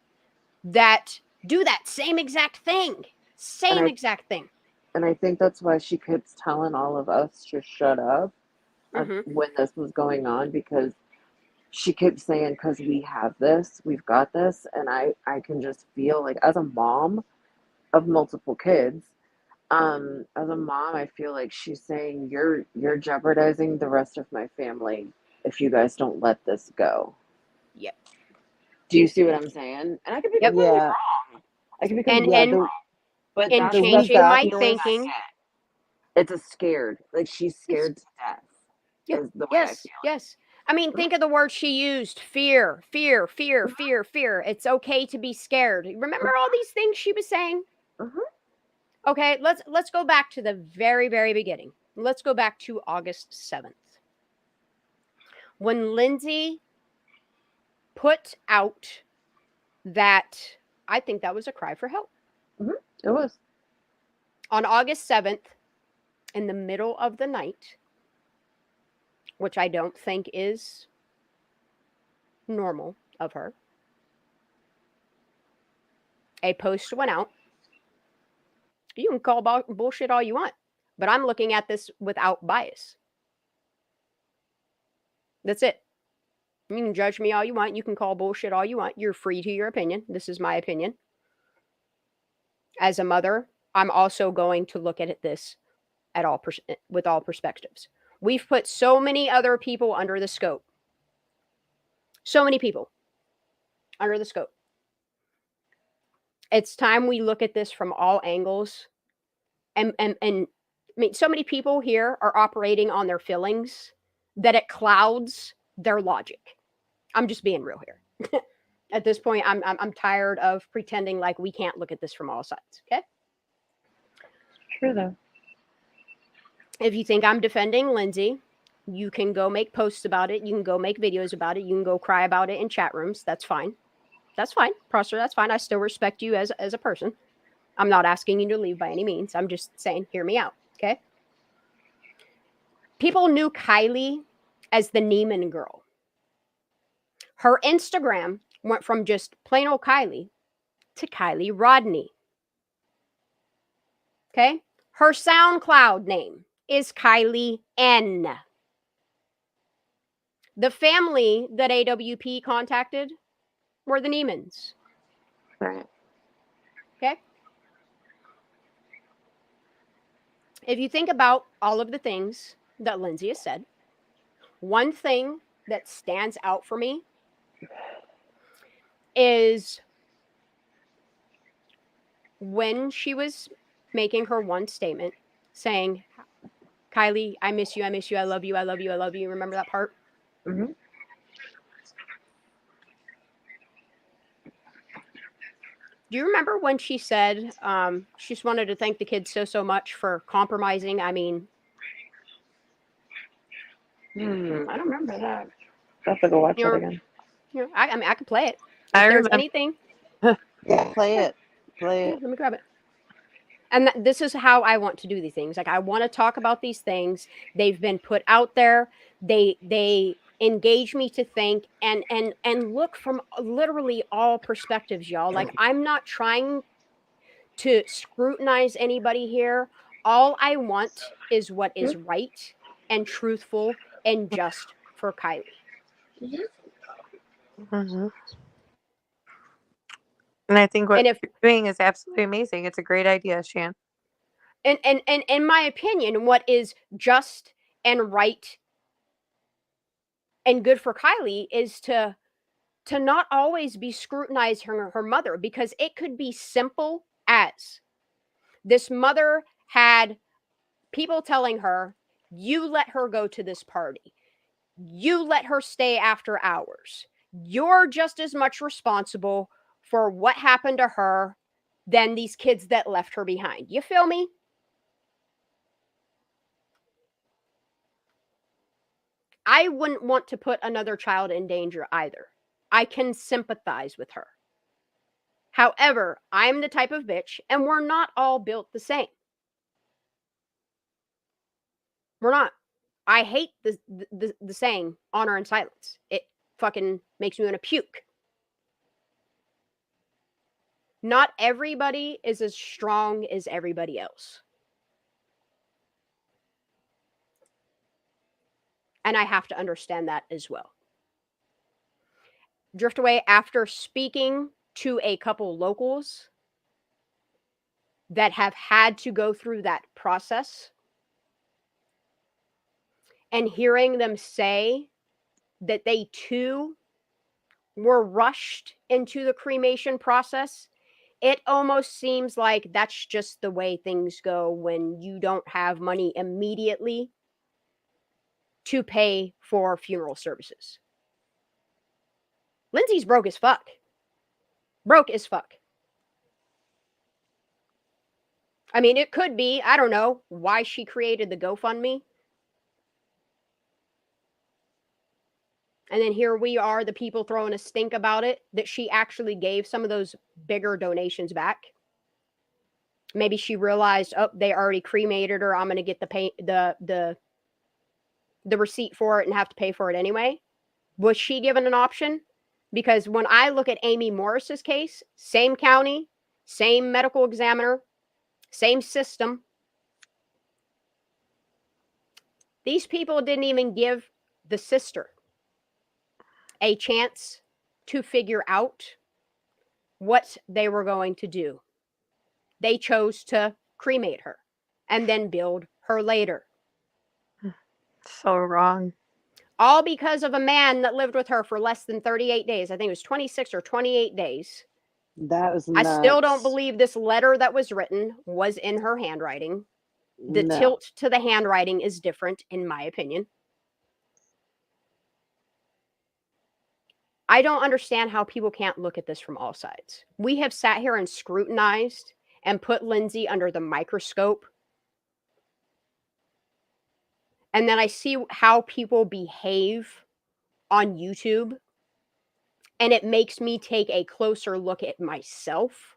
that do that same exact thing. Same I exact thing. and I think that's why she keeps telling all of us to shut up Hmm. when this was going on, because she keeps saying, because we have this, we've got this. And I can just feel like, as a mom of multiple kids, as a mom, I feel like she's saying, you're jeopardizing the rest of my family if you guys don't let this go. Yep. Do you see what I'm saying? And I could be Yep. completely Yeah. wrong. I could be And completely Yeah. and wrong. But and that's The what week changing the my after. feeling I thinking. get. It's a scared. Like, she's Yes. scared to death, Yeah. is the way I Yes. feel. Yes. I mean, think of the word she used: fear, fear, fear, fear, fear. It's okay to be scared. Remember all these things she was saying? Mhm. Okay, let's go back to the very, very beginning. Let's go back to August 7th. When Lindsay put out that, I think that was a cry for help. It was. On August 7th, in the middle of the night, which I don't think is normal of her, a post went out. You can call bullshit all you want, but I'm looking at this without bias. That's it. You can judge me all you want. You can call bullshit all you want. You're free to your opinion. This is my opinion. As a mother, I'm also going to look at this at all with all perspectives. We've put so many other people under the scope. So many people under the scope. It's time we look at this from all angles. And I mean, so many people here are operating on their feelings that it clouds their logic. I'm just being real here. At this point, I'm tired of pretending like we can't look at this from all sides. Okay. True, though. If you think I'm defending Lindsay, you can go make posts about it. You can go make videos about it. You can go cry about it in chat rooms. That's fine. That's fine. Prosser, that's fine. I still respect you as a person. I'm not asking you to leave by any means. I'm just saying, hear me out. Okay. People knew Kylie as the Neiman girl. Her Instagram went from just plain old Kylie to Kylie Rodney. Okay. Her SoundCloud name is Kylie N. The family that AWP contacted were the Neimans. Right. Okay. If you think about all of the things that Lindsay has said, one thing that stands out for me is when she was making her one statement saying, Kylie, I miss you, I miss you, I love you, I love you, I love you. Remember that part? Mm-hmm. Do you remember when she said she just wanted to thank the kids so much for compromising? I mean, I don't remember that. I'll have to go watch that again. I mean, I could play it. I If there's remember. anything, Yeah. Play yeah, it. Play yeah, it. let me grab it. And this is how I want to do these things. Like, I want to talk about these things. They've been put out there. They engage me to think and look from literally all perspectives, y'all. Like, I'm not trying to scrutinize anybody here. All I want is what is right and truthful and just for Kylie. Mm-hmm. And I think what And if you're doing is absolutely amazing. It's a great idea, Shan. and in my opinion, what is just and right and good for Kylie is to not always be scrutinizing her mother, because it could be simple as this mother had people telling her, you let her go to this party, you let her stay after hours, you're just as much responsible for what happened to her than these kids that left her behind. You feel me? I wouldn't want to put another child in danger either. I can sympathize with her. However, I'm the type of bitch, and we're not all built the same. We're not. I hate the saying honor and silence. It fucking makes me want to puke. Not everybody is as strong as everybody else. And I have to understand that as well. Drift away after speaking to a couple locals that have had to go through that process and hearing them say that they too were rushed into the cremation process. It almost seems like that's just the way things go when you don't have money immediately to pay for funeral services. Lindsay's broke as fuck. Broke as fuck. I mean, it could be, I don't know, why she created the GoFundMe. And then here we are, the people throwing a stink about it, that she actually gave some of those bigger donations back. Maybe she realized, oh, they already cremated her. I'm going to get the receipt for it and have to pay for it anyway. Was she given an option? Because when I look at Amy Morris's case, same county, same medical examiner, same system. These people didn't even give the sister a chance to figure out what they were going to do. They chose to cremate her and then build her later. So wrong. All because of a man that lived with her for less than 38 days. I think it was 26 or 28 days. That was nuts. I still don't believe this letter that was written was in her handwriting. The tilt to the handwriting is different, in my opinion. I don't understand how people can't look at this from all sides. We have sat here and scrutinized and put Lindsay under the microscope. And then I see how people behave on YouTube. And it makes me take a closer look at myself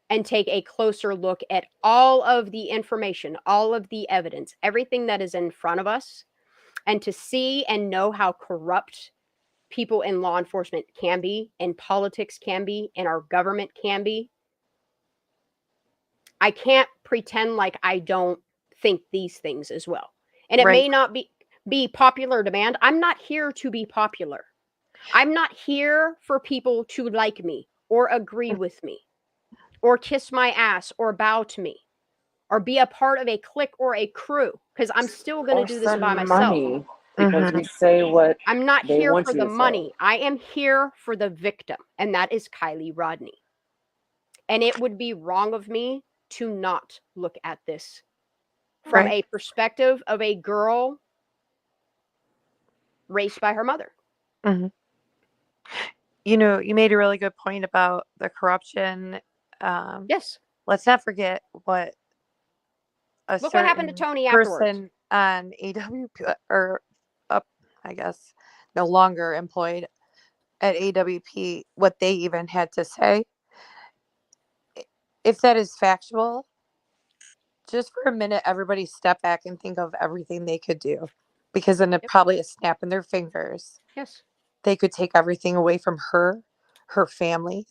and take a closer look at all of the information, all of the evidence, everything that is in front of us, and to see and know how corrupt people in law enforcement can be, and politics can be, and our government can be. I can't pretend like I don't think these things as well. And it may not be popular demand. I'm not here to be popular. I'm not here for people to like me or agree with me or kiss my ass or bow to me or be a part of a clique or a crew, because I'm still going to do this by myself. Money because we say what I'm not they here want for you the to say. money. I am here for the victim, and that is Kylie Rodney. And it would be wrong of me to not look at this from a perspective of a girl raised by her mother. Mm-hmm. You know, you made a really good point about the corruption. Yes. Let's not forget what Look what happened to Tony person afterwards. on AWP, or I guess no longer employed at AWP, what they even had to say. If that is factual, just for a minute, everybody step back and think of everything they could do, because then probably a snap in their fingers. Yes. They could take everything away from her family,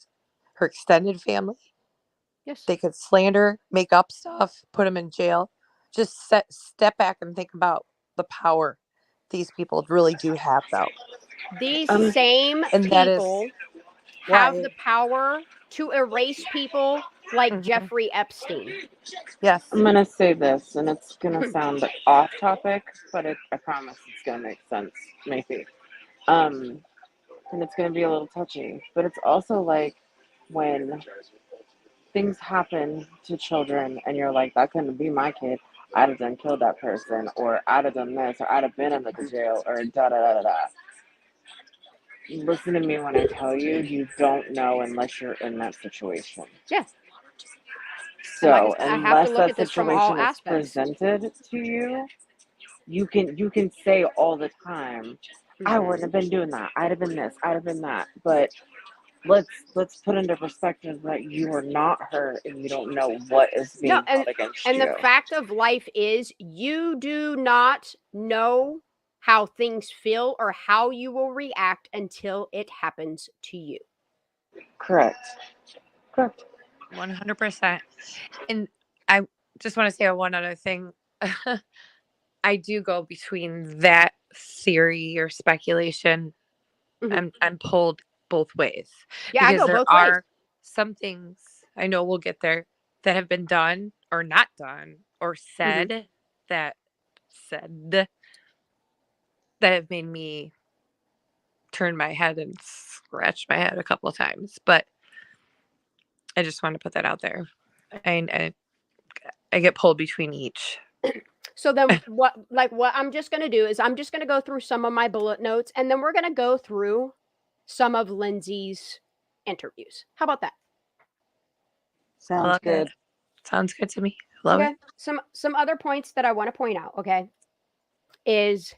her extended family. Yes. They could slander, make up stuff, put them in jail. Just step back and think about the power these people really do have, though. These same people have the power to erase people like Jeffrey Epstein. Yes. I'm going to say this, and it's going to sound off topic, but I promise it's going to make sense, maybe. And it's going to be a little touchy, but it's also like when things happen to children and you're like, that couldn't be my kid. I'd have done killed that person, or I'd have done this, or I'd have been in the jail, or da da da da da. Listen to me when I tell you, you don't know unless you're in that situation. Yeah. So like I unless have to look that at this from all situation is aspects. presented to you, you can say all the time, I wouldn't have been doing that. I'd have been this. I'd have been that. But let's put into perspective that you are not her and you don't know what is being held against you. And the fact of life is, you do not know how things feel or how you will react until it happens to you. Correct. Correct. 100%. And I just want to say one other thing. I do go between that theory or speculation. Mhm. I'm pulled both ways Yeah, I because go there both ways. are some things, I know we'll get there, that have been done or not done or Mhm. said that have made me turn my head and scratch my head a couple of times. But I just want to put that out there. I get pulled between each. So then what I'm just going to do is I'm just going to go through some of my bullet notes, and then we're going to go through some of Lindsay's interviews. How about that? I Sounds love good. it. Sounds good to me. Love Okay. it. Some other points that I want to point out, okay, is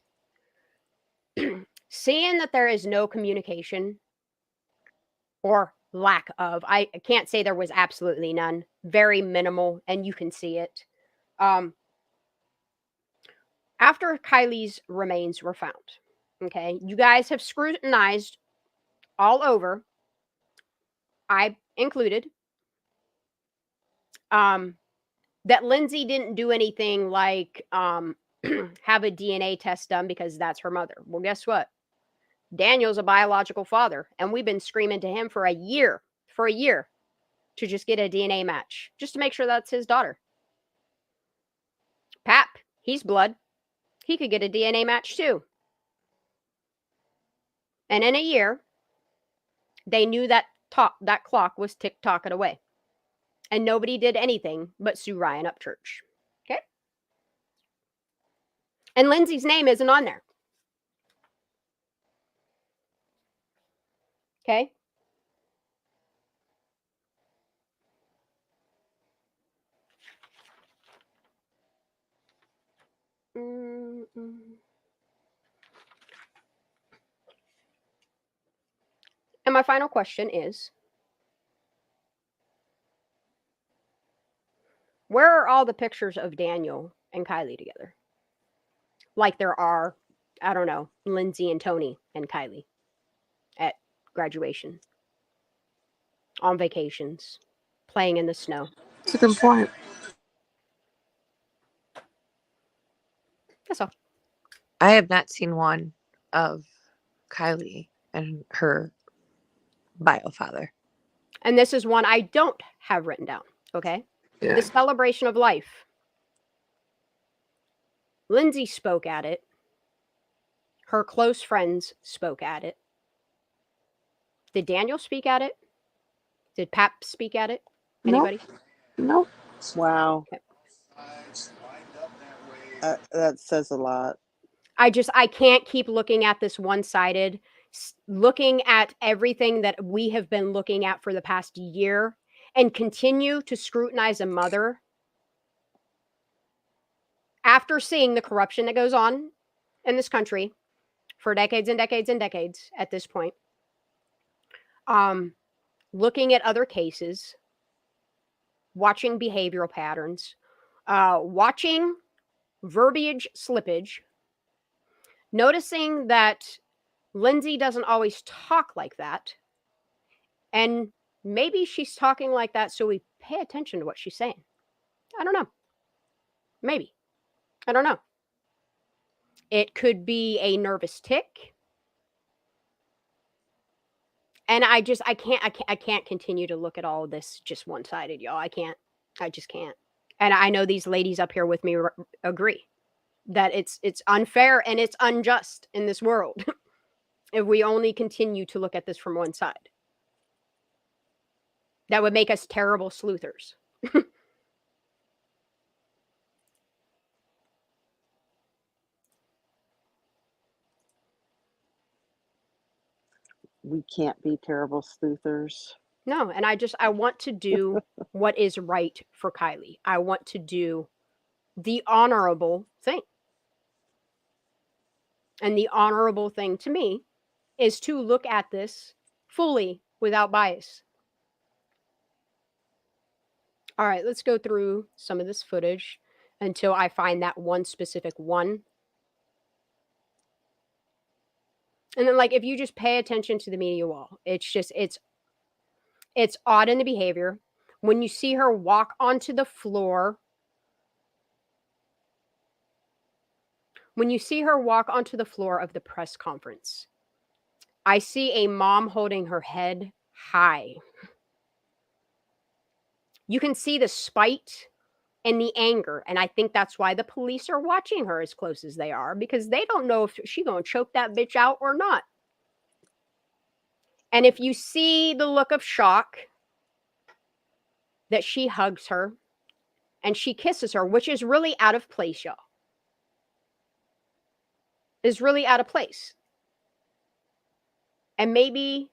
seeing that there is no communication or lack of. I can't say there was absolutely none. Very minimal, and you can see it. After Kylie's remains were found, okay, you guys have scrutinized all over, I included, that Lindsay didn't do anything like have a DNA test done because that's her mother. Well, guess what? Daniel's a biological father, and we've been screaming to him for a year, to just get a DNA match, just to make sure that's his daughter. Pap, he's blood. He could get a DNA match too. And in a year, they knew that that clock was tick-tocking away. And nobody did anything but sue Ryan Upchurch. Okay? And Lindsay's name isn't on there. Okay? And my final question is, where are all the pictures of Daniel and Kylie together? Like there are, I don't know, Lindsay and Tony and Kylie at graduation, on vacations, playing in the snow. That's a good point. That's all. I have not seen one of Kylie and her bio father. And this is one I don't have written down. Okay? Yeah. The celebration of life. Lindsay spoke at it. Her close friends spoke at it. Did Daniel speak at it? Did Pap speak at it? Anybody? Nope. Wow. Okay. That says a lot. I can't keep looking at this one-sided, looking at everything that we have been looking at for the past year and continue to scrutinize a mother after seeing the corruption that goes on in this country for decades and decades and decades at this point. Looking at other cases, watching behavioral patterns, watching verbiage slippage, noticing that Lindsay doesn't always talk like that. And maybe she's talking like that so we pay attention to what she's saying. I don't know. Maybe. I don't know. It could be a nervous tick. And I can't continue to look at all of this just one-sided, y'all. I just can't. And I know these ladies up here with me agree that it's unfair and it's unjust in this world if we only continue to look at this from one side. That would make us terrible sleuthers. We can't be terrible sleuthers. No, and I want to do what is right for Kylie. I want to do the honorable thing. And the honorable thing to me is to look at this fully without bias. All right, let's go through some of this footage until I find that one specific one. And then, like, if you just pay attention to the media wall, it's It's odd in the behavior. When you see her walk onto the floor, of the press conference, I see a mom holding her head high. You can see the spite and the anger, and I think that's why the police are watching her as close as they are, because they don't know if she's going to choke that bitch out or not. And if you see the look of shock that she hugs her and she kisses her, which is really out of place, y'all. Is really out of place. And maybe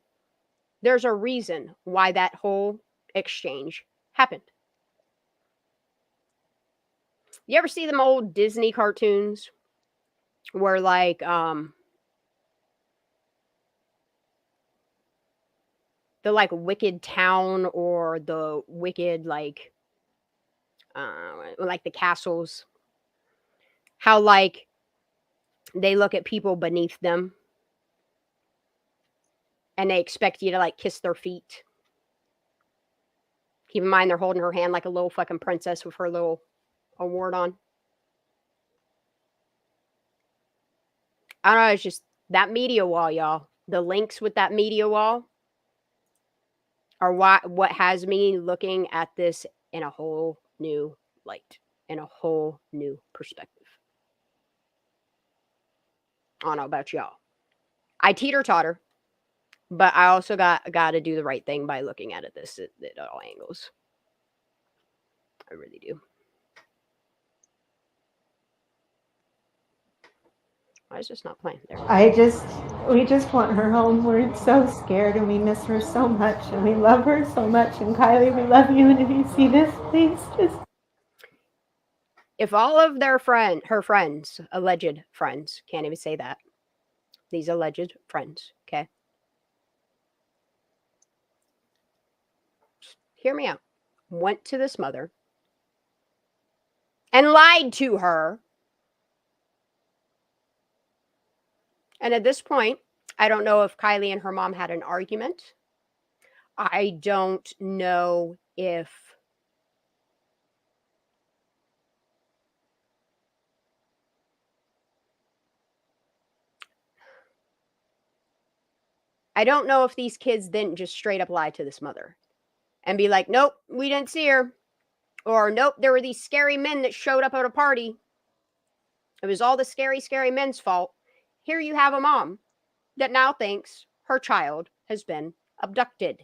there's a reason why that whole exchange happened. You ever see them old Disney cartoons where like the like wicked town or the wicked like the castles, how like they look at people beneath them and they expect you to like kiss their feet. Keep in mind they're holding her hand like a little fucking princess with her little award on. I don't know, it's just that media wall, y'all. The links with that media wall are what has me looking at this in a whole new light, in a whole new perspective. I don't know about y'all. I teeter-totter, but I also got to do the right thing by looking at it at all angles. I really do. Why is this not playing? There. We just want her home. We're so scared and we miss her so much and we love her so much. And Kylie, we love you. And if you see this, please just. If all of her friends, alleged friends, can't even say that. These alleged friends, okay? Hear me out. Went to this mother and lied to her. And at this point, I don't know if Kylie and her mom had an argument. I don't know if these kids didn't just straight up lie to this mother and be like, nope, we didn't see her. Or nope, there were these scary men that showed up at a party. It was all the scary, scary men's fault. Here you have a mom that now thinks her child has been abducted.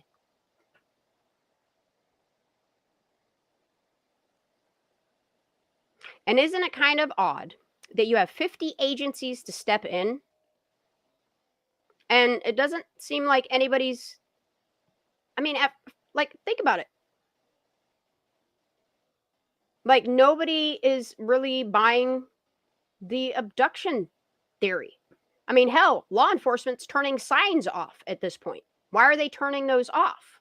And isn't it kind of odd that you have 50 agencies to step in and it doesn't seem like anybody's, think about it. Like nobody is really buying the abduction theory. I mean, hell, law enforcement's turning signs off at this point. Why are they turning those off?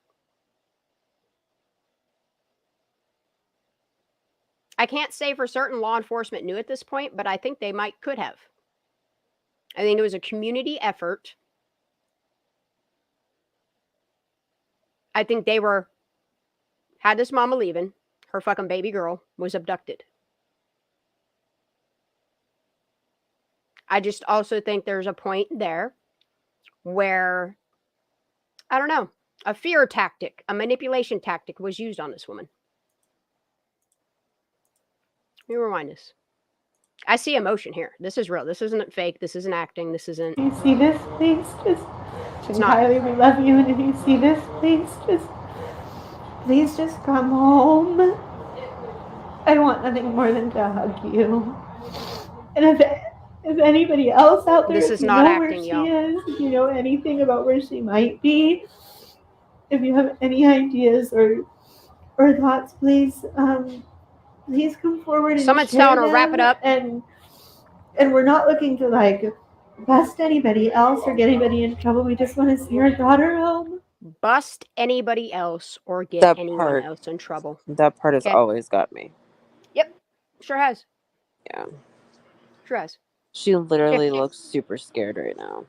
I can't say for certain law enforcement knew at this point, but I think they could have. I think it was a community effort. I think they had this mama leaving. Her fucking baby girl was abducted. I just also think there's a point there where, I don't know, a fear tactic, a manipulation tactic was used on this woman. Let me rewind this. I see emotion here. This is real. This isn't fake. This isn't acting. This isn't. If you see this, please just. It's not. Kylie, we love you. And if you see this, please just come home. I want nothing more than to hug you. And if anybody else out there, this is not acting, y'all. If you know anything about where she might be, if you have any ideas or thoughts, please come forward and someone's share telling her them. wrap it up. And we're not looking to like bust anybody else or get anybody in trouble. We just want to see our daughter home. Bust anybody else or get anyone else in trouble. That part has always got me. Yep. Sure has. Yeah. Sure has. She literally looks super scared right now.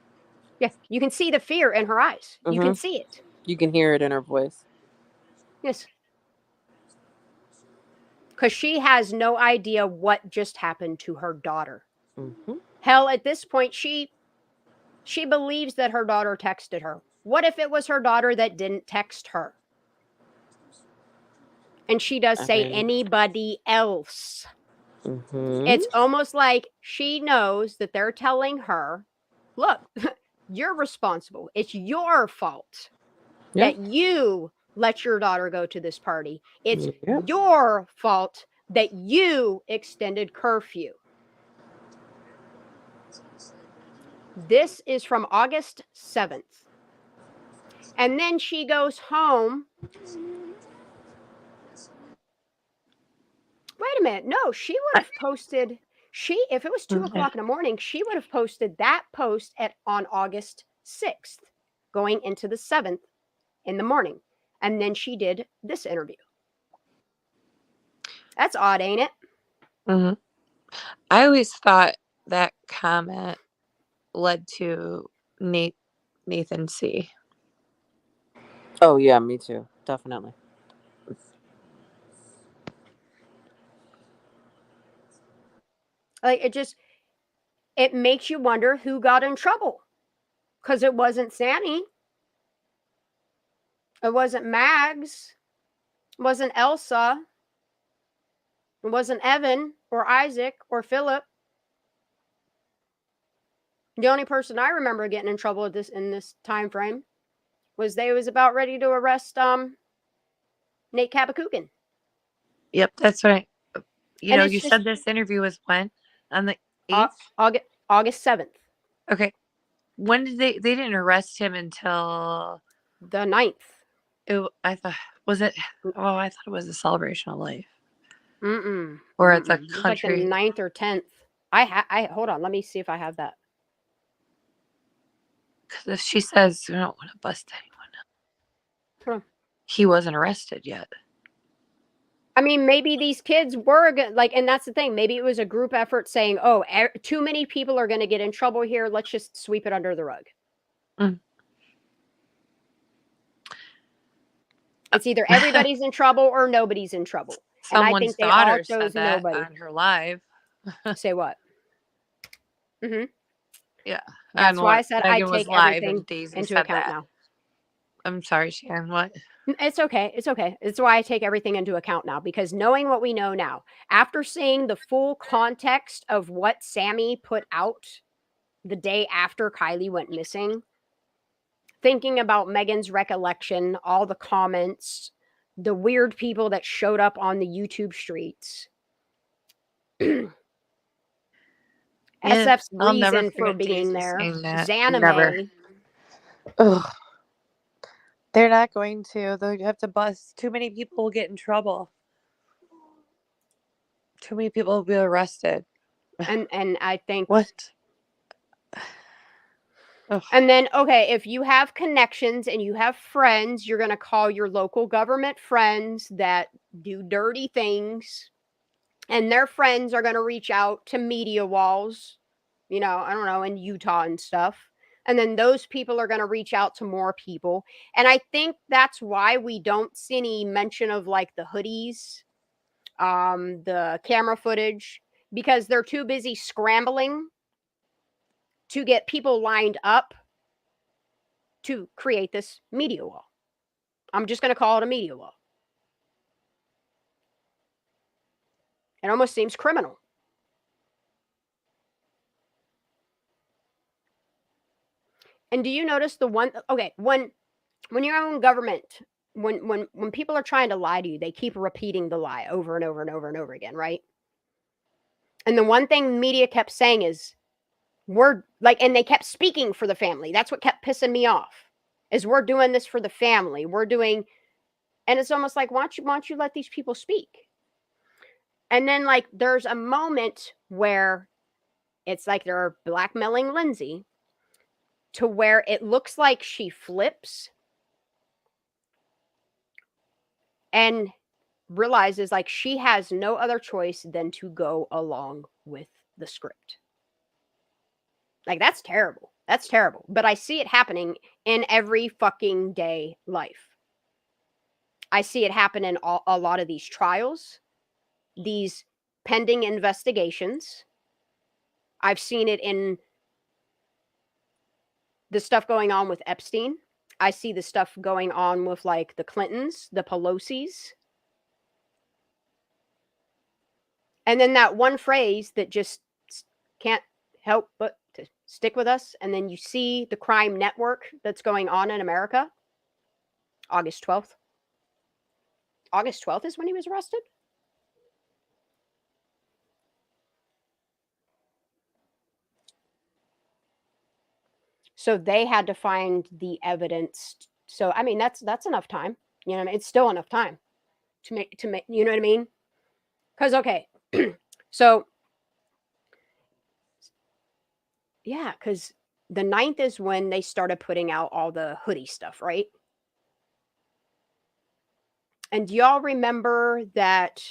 Yeah. You can see the fear in her eyes. You can see it. You can hear it in her voice. Yes. Because she has no idea what just happened to her daughter. Mm-hmm. Hell, at this point, she believes that her daughter texted her. What if it was her daughter that didn't text her? And she does say anybody else. Mm-hmm. It's almost like she knows that they're telling her, look, you're responsible. It's your fault that you let your daughter go to this party. It's your fault that you extended curfew. This is from August 7th. And then she goes home. Wait a minute. No, she would have posted, if it was 2 o'clock in the morning, she would have posted that post on August 6th, going into the 7th in the morning. And then she did this interview. That's odd, ain't it? Mm-hmm. I always thought that comment led to Nathan C. Oh yeah, me too. Definitely. Like, it makes you wonder who got in trouble. Because it wasn't Sammy. It wasn't Mags. It wasn't Elsa. It wasn't Evan or Isaac or Philip. The only person I remember getting in trouble in this time frame was they was about ready to arrest Nate Kabakugan. Yep, that's right. You And know, it's you just said this interview was when? On the 8th? August 7th, Okay. When did they didn't arrest him until the 9th. I thought, was it? Oh, I thought it was a celebration of life. Mm-mm. Or it's a It was like the country. 9th or 10th. I hold on, let me see if I have that. Because if she says, we don't want to bust anyone, he wasn't arrested yet. I mean, maybe these kids were like, and that's the thing. Maybe it was a group effort saying, "Oh, too many people are going to get in trouble here. Let's just sweep it under the rug." Mm. It's either everybody's in trouble or nobody's in trouble. And I think Someone's they all daughter chose said that nobody. on her live. Say what? Mm-hmm. Yeah. That's and why I said I Megan was take live everything and Daisy into said account that. now. I'm sorry, Shannon. What? It's okay. It's okay. It's why I take everything into account now, because knowing what we know now, after seeing the full context of what Sammy put out the day after Kylie went missing, thinking about Megan's recollection, all the comments, the weird people that showed up on the YouTube streets. SF's I'll never reason for forget being Daisy there. saying that. Never. Zanime. Ugh. They're not going to. They'll have to bust. Too many people will get in trouble. Too many people will be arrested. And I think What? Ugh. And then, okay, if you have connections and you have friends, you're going to call your local government friends that do dirty things. And their friends are going to reach out to media walls, I don't know, in Utah and stuff. And then those people are going to reach out to more people. And I think that's why we don't see any mention of like the hoodies, the camera footage, because they're too busy scrambling to get people lined up to create this media wall. I'm just going to call it a media wall. It almost seems criminal. And do you notice when you're in government, when people are trying to lie to you, they keep repeating the lie over and over and over and over again, right? And the one thing media kept saying is, we're like, and they kept speaking for the family. That's what kept pissing me off, is we're doing this for the family. And it's almost like, why don't you let these people speak? And then like there's a moment where it's like they're blackmailing Lindsay to where it looks like she flips and realizes like she has no other choice than to go along with the script. Like, that's terrible. That's terrible. But I see it happening in every fucking day life. I see it happen in a lot of these trials, these pending investigations. I've seen it in the stuff going on with Epstein. I see the stuff going on with like the Clintons, the Pelosi's. And then that one phrase that just can't help but to stick with us. And then you see the crime network that's going on in America. August 12th. August 12th is when he was arrested? So they had to find the evidence. So I mean, that's enough time. You know what I mean? It's still enough time to make you know what I mean? Because okay, so yeah, because the 9th is when they started putting out all the hoodie stuff, right? And do y'all remember that?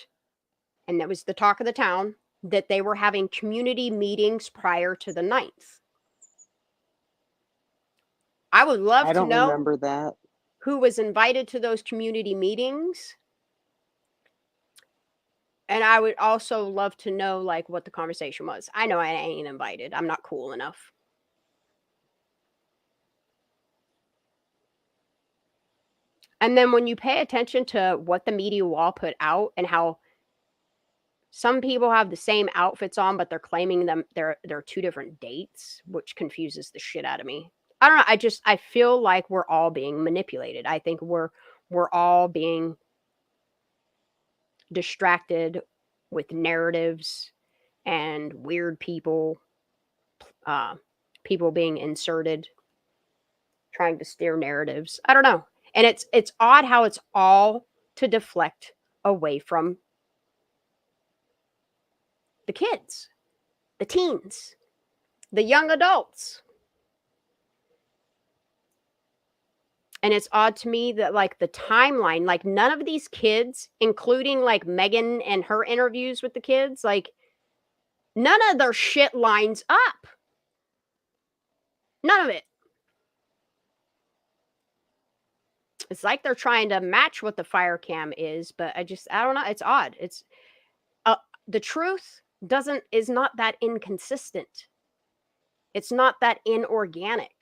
And that was the talk of the town, that they were having community meetings prior to the 9th. I would love I to don't know remember that. who was invited to those community meetings. And I would also love to know like what the conversation was. I know I ain't invited. I'm not cool enough. And then when you pay attention to what the media will all put out and how some people have the same outfits on, but they're claiming them they're two different dates, which confuses the shit out of me. I don't know. I feel like we're all being manipulated. I think we're all being distracted with narratives and weird people, people being inserted, trying to steer narratives. I don't know. And it's odd how it's all to deflect away from the kids, the teens, the young adults. And it's odd to me that like the timeline, like none of these kids, including like Megan and her interviews with the kids, like none of their shit lines up. None of it. It's like they're trying to match what the fire cam is, but I don't know. It's odd. It's the truth is not that inconsistent. It's not that inorganic.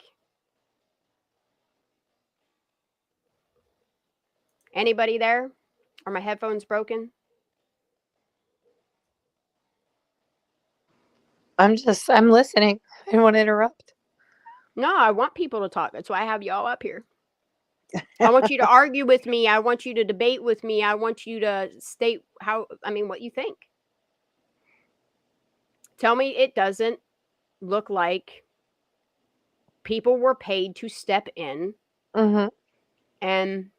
Anybody there? Are my headphones broken? I'm listening. I don't want to interrupt. No, I want people to talk. That's why I have y'all up here. I want you to argue with me. I want you to debate with me. I want you to state what you think. Tell me it doesn't look like people were paid to step in. Mm-hmm. And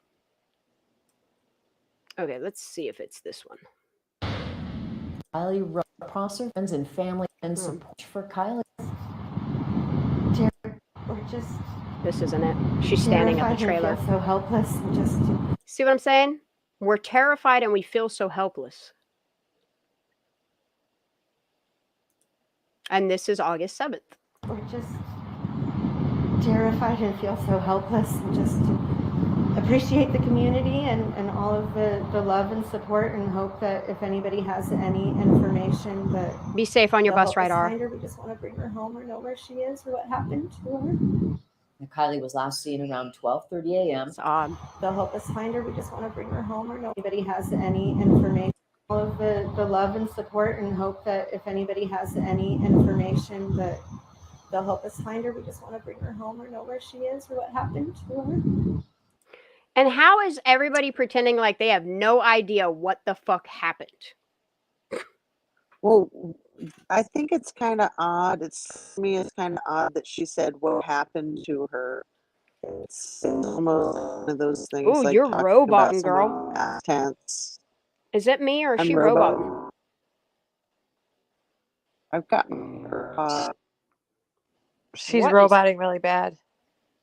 okay, let's see if it's this one. Kylie Prosser, friends and family and support for Kylie. This isn't it. She's standing at the trailer. So helpless. See what I'm saying? We're terrified and we feel so helpless. And this is August 7th. We're just terrified and feel so helpless. And just appreciate the community and all of the love and support, and hope that if anybody has any information that be safe on your bus ride, R. We just want to bring her home or know where she is or what happened to her. Kylie was last seen around 12:30 a.m. It's odd. They'll help us find her. We just want to bring her home or know if anybody has any information. All of the love and support, and hope that if anybody has any information that they'll help us find her. We just want to bring her home or know where she is or what happened to her. And how is everybody pretending like they have no idea what the fuck happened? Well, I think it's kind of odd. It's kind of odd that she said what happened to her. It's almost one of those things. Ooh, like you're roboting, girl. Tense. Is it me or is she roboting? I've gotten her. She's roboting really bad.